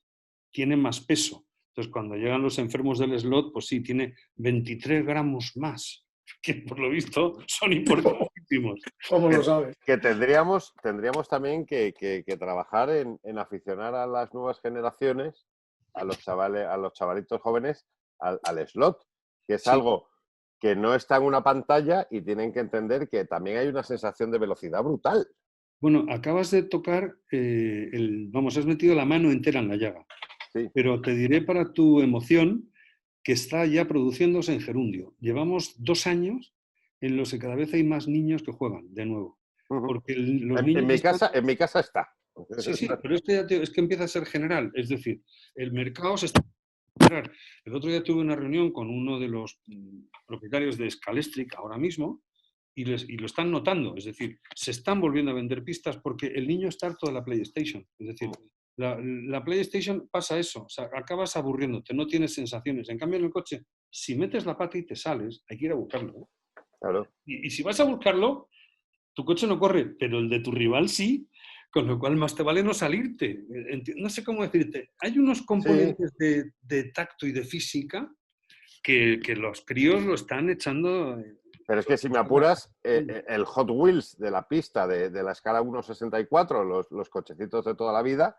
tiene más peso. Entonces, cuando llegan los enfermos del slot, pues sí, tiene 23 gramos más, que por lo visto son importantísimos. ¿Cómo lo sabes? Que tendríamos también que trabajar en aficionar a las nuevas generaciones, a los chavalitos jóvenes, al slot, que es Sí. algo que no está en una pantalla y tienen que entender que también hay una sensación de velocidad brutal. Bueno, acabas de tocar, has metido la mano entera en la llaga. Sí. Pero te diré para tu emoción que está ya produciéndose en gerundio. Llevamos 2 años en los que cada vez hay más niños que juegan de nuevo. Porque los niños en mi casa está. Sí, pero es que empieza a ser general. Es decir, el mercado se está... El otro día tuve una reunión con uno de los propietarios de Scalestric ahora mismo y lo están notando. Es decir, se están volviendo a vender pistas porque el niño está harto de la PlayStation. Es decir, la PlayStation pasa eso. O sea, acabas aburriéndote, no tienes sensaciones. En cambio, en el coche, si metes la pata y te sales, hay que ir a buscarlo, ¿eh? Claro. Y si vas a buscarlo, tu coche no corre, pero el de tu rival sí. Con lo cual más te vale no salirte. No sé cómo decirte. Hay unos componentes de tacto y de física que los críos lo están echando. Pero es que si me apuras, el Hot Wheels de la pista de la escala 1.64, los cochecitos de toda la vida,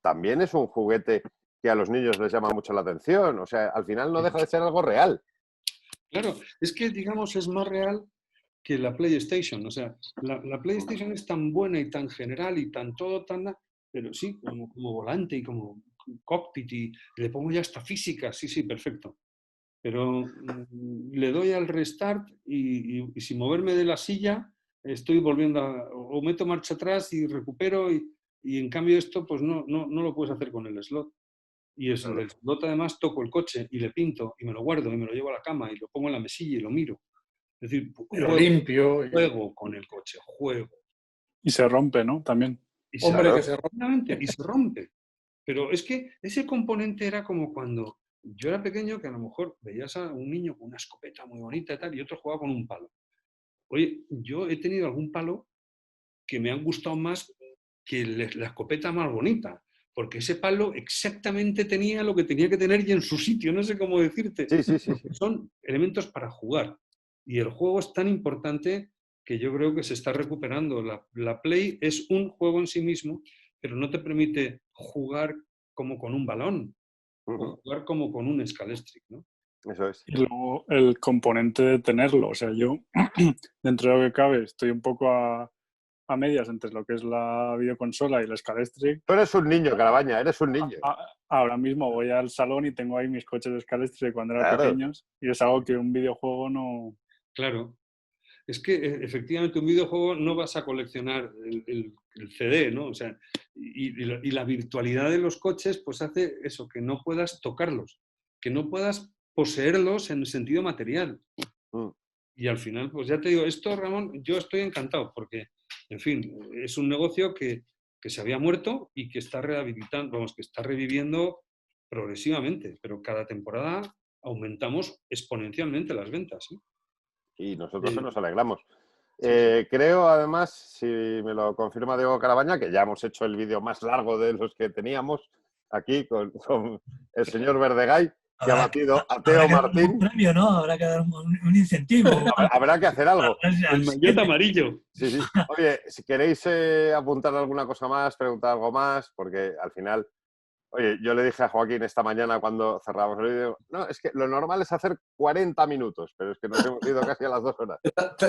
también es un juguete que a los niños les llama mucho la atención. O sea, al final no deja de ser algo real. Claro, es que, digamos, es más real que la PlayStation. O sea, la PlayStation es tan buena y tan general y tan todo, pero sí, como volante y como cockpit y le pongo ya hasta física, sí, perfecto. Pero le doy al restart y sin moverme de la silla estoy volviendo o meto marcha atrás y recupero y en cambio esto pues no lo puedes hacer con el slot. Y el slot además toco el coche y le pinto y me lo guardo y me lo llevo a la cama y lo pongo en la mesilla y lo miro. Es decir, juego con el coche, juego. Y se rompe, ¿no? También. Y Hombre, se rompe. Pero es que ese componente era como cuando yo era pequeño, que a lo mejor veías a un niño con una escopeta muy bonita y tal, y otro jugaba con un palo. Oye, yo he tenido algún palo que me han gustado más que la escopeta más bonita, porque ese palo exactamente tenía lo que tenía que tener y en su sitio, no sé cómo decirte. Sí. Son elementos para jugar. Y el juego es tan importante que yo creo que se está recuperando. La Play es un juego en sí mismo, pero no te permite jugar como con un balón, o jugar como con un Scalestric, ¿no? Eso es. Y luego el componente de tenerlo. O sea, yo, dentro de lo que cabe, estoy un poco a medias entre lo que es la videoconsola y la Scalestric. Tú eres un niño, Carabaña, eres un niño. Ahora mismo voy al salón y tengo ahí mis coches de Scalestric cuando eran pequeños y es algo que un videojuego no... Claro. Es que efectivamente un videojuego no vas a coleccionar el CD, ¿no? O sea, y la virtualidad de los coches pues hace eso, que no puedas tocarlos, que no puedas poseerlos en el sentido material. Y al final, pues ya te digo, esto, Ramón, yo estoy encantado porque, en fin, es un negocio que se había muerto y que está rehabilitando, que está reviviendo progresivamente, pero cada temporada aumentamos exponencialmente las ventas, ¿eh? Y nosotros nos alegramos. Creo, además, si me lo confirma Diego Carabaña, que ya hemos hecho el vídeo más largo de los que teníamos aquí con el señor Verdegay, que ha batido a Habrá Teo que dar un Martín. premio, ¿no? Habrá que dar un incentivo. Habrá que hacer algo. El maillot amarillo. Sí, sí. Oye, si queréis apuntar alguna cosa más, preguntar algo más, porque al final, oye, yo le dije a Joaquín esta mañana cuando cerramos el vídeo, no, es que lo normal es hacer 40 minutos, pero es que nos hemos ido casi a las 2 horas.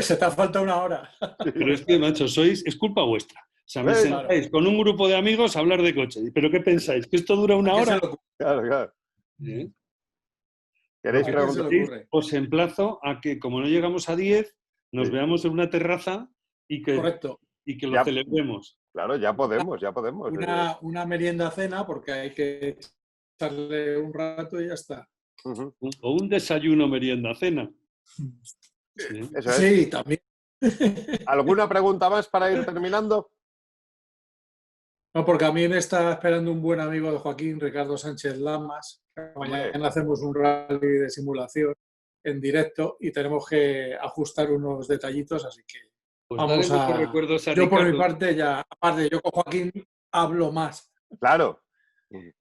Se te ha faltado una hora. Pero es que, macho, es culpa vuestra. O sea, me Claro. sentáis con un grupo de amigos a hablar de coche. ¿Pero qué pensáis? ¿Que esto dura una ¿A quién se hora? le ocurre? Claro, claro. ¿Eh? ¿Queréis ¿A quién se preguntar? le ocurre? Os emplazo a que, como no llegamos a 10, nos Sí. veamos en una terraza y que Correcto. lo Ya. celebremos. Claro, ya podemos, ya podemos. Una merienda cena porque hay que echarle un rato y ya está. Ujú. O un desayuno, merienda, cena. Sí. Eso es. Sí, también. ¿Alguna pregunta más para ir terminando? No, porque a mí me está esperando un buen amigo de Joaquín, Ricardo Sánchez Lamas. Mañana hacemos un rally de simulación en directo y tenemos que ajustar unos detallitos, así que Pues vamos dale muchos a... recuerdos a Yo por mi Ricardo. parte ya, aparte yo con Joaquín hablo más. Claro.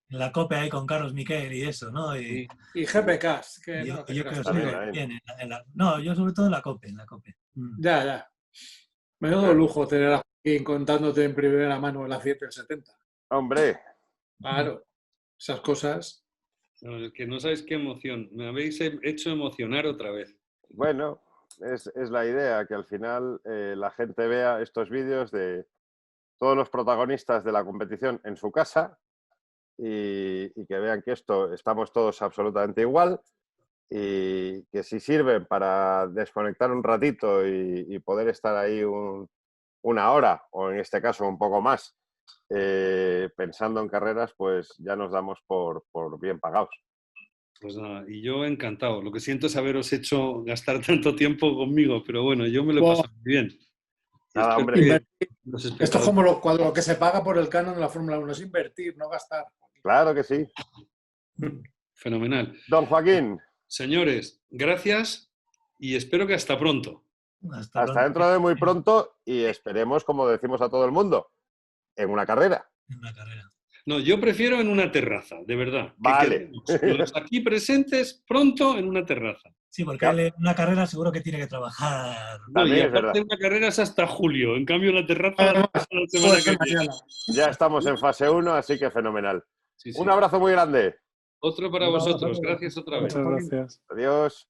La COPE ahí con Carlos Miquel y eso, ¿no? Y Y GPKs, que yo no te creo creas que tú. También, sí, ahí. bien, no, yo sobre todo en la COPE, Ya, ya. Menudo lujo tener a Joaquín contándote en primera mano el accidente del 70. Hombre, Claro, esas cosas. No, es que no sabéis qué emoción. Me habéis hecho emocionar otra vez. bueno, es la idea, que al final la gente vea estos vídeos de todos los protagonistas de la competición en su casa y que vean que estamos todos absolutamente igual y que si sirven para desconectar un ratito y poder estar ahí una hora o en este caso un poco más pensando en carreras, pues ya nos damos por bien pagados. Pues nada, y yo encantado. Lo que siento es haberos hecho gastar tanto tiempo conmigo, pero bueno, yo me lo he Buah. pasado muy bien. Y Nada, espero hombre. que los Esto es espectadores- como cuando lo que se paga por el canon en la Fórmula 1 es invertir, no gastar. Claro que sí. Fenomenal. Don Joaquín, Señores, gracias y espero que hasta pronto. hasta hasta dentro de muy pronto y esperemos, como decimos a todo el mundo, en una carrera. en una carrera. No, yo prefiero en una terraza, de verdad. Que Vale. quedemos los aquí presentes pronto en una terraza. Sí, porque Ya. él en una carrera seguro que tiene que trabajar. No, También y es aparte verdad. una carrera es hasta julio. En cambio, la terraza la semana Puede que ser viene. mañana. Ya estamos en fase 1, así que fenomenal. Sí, sí. Un abrazo muy grande. Otro para Un abrazo a vosotros. todos. Gracias otra vez. Muchas gracias. Adiós.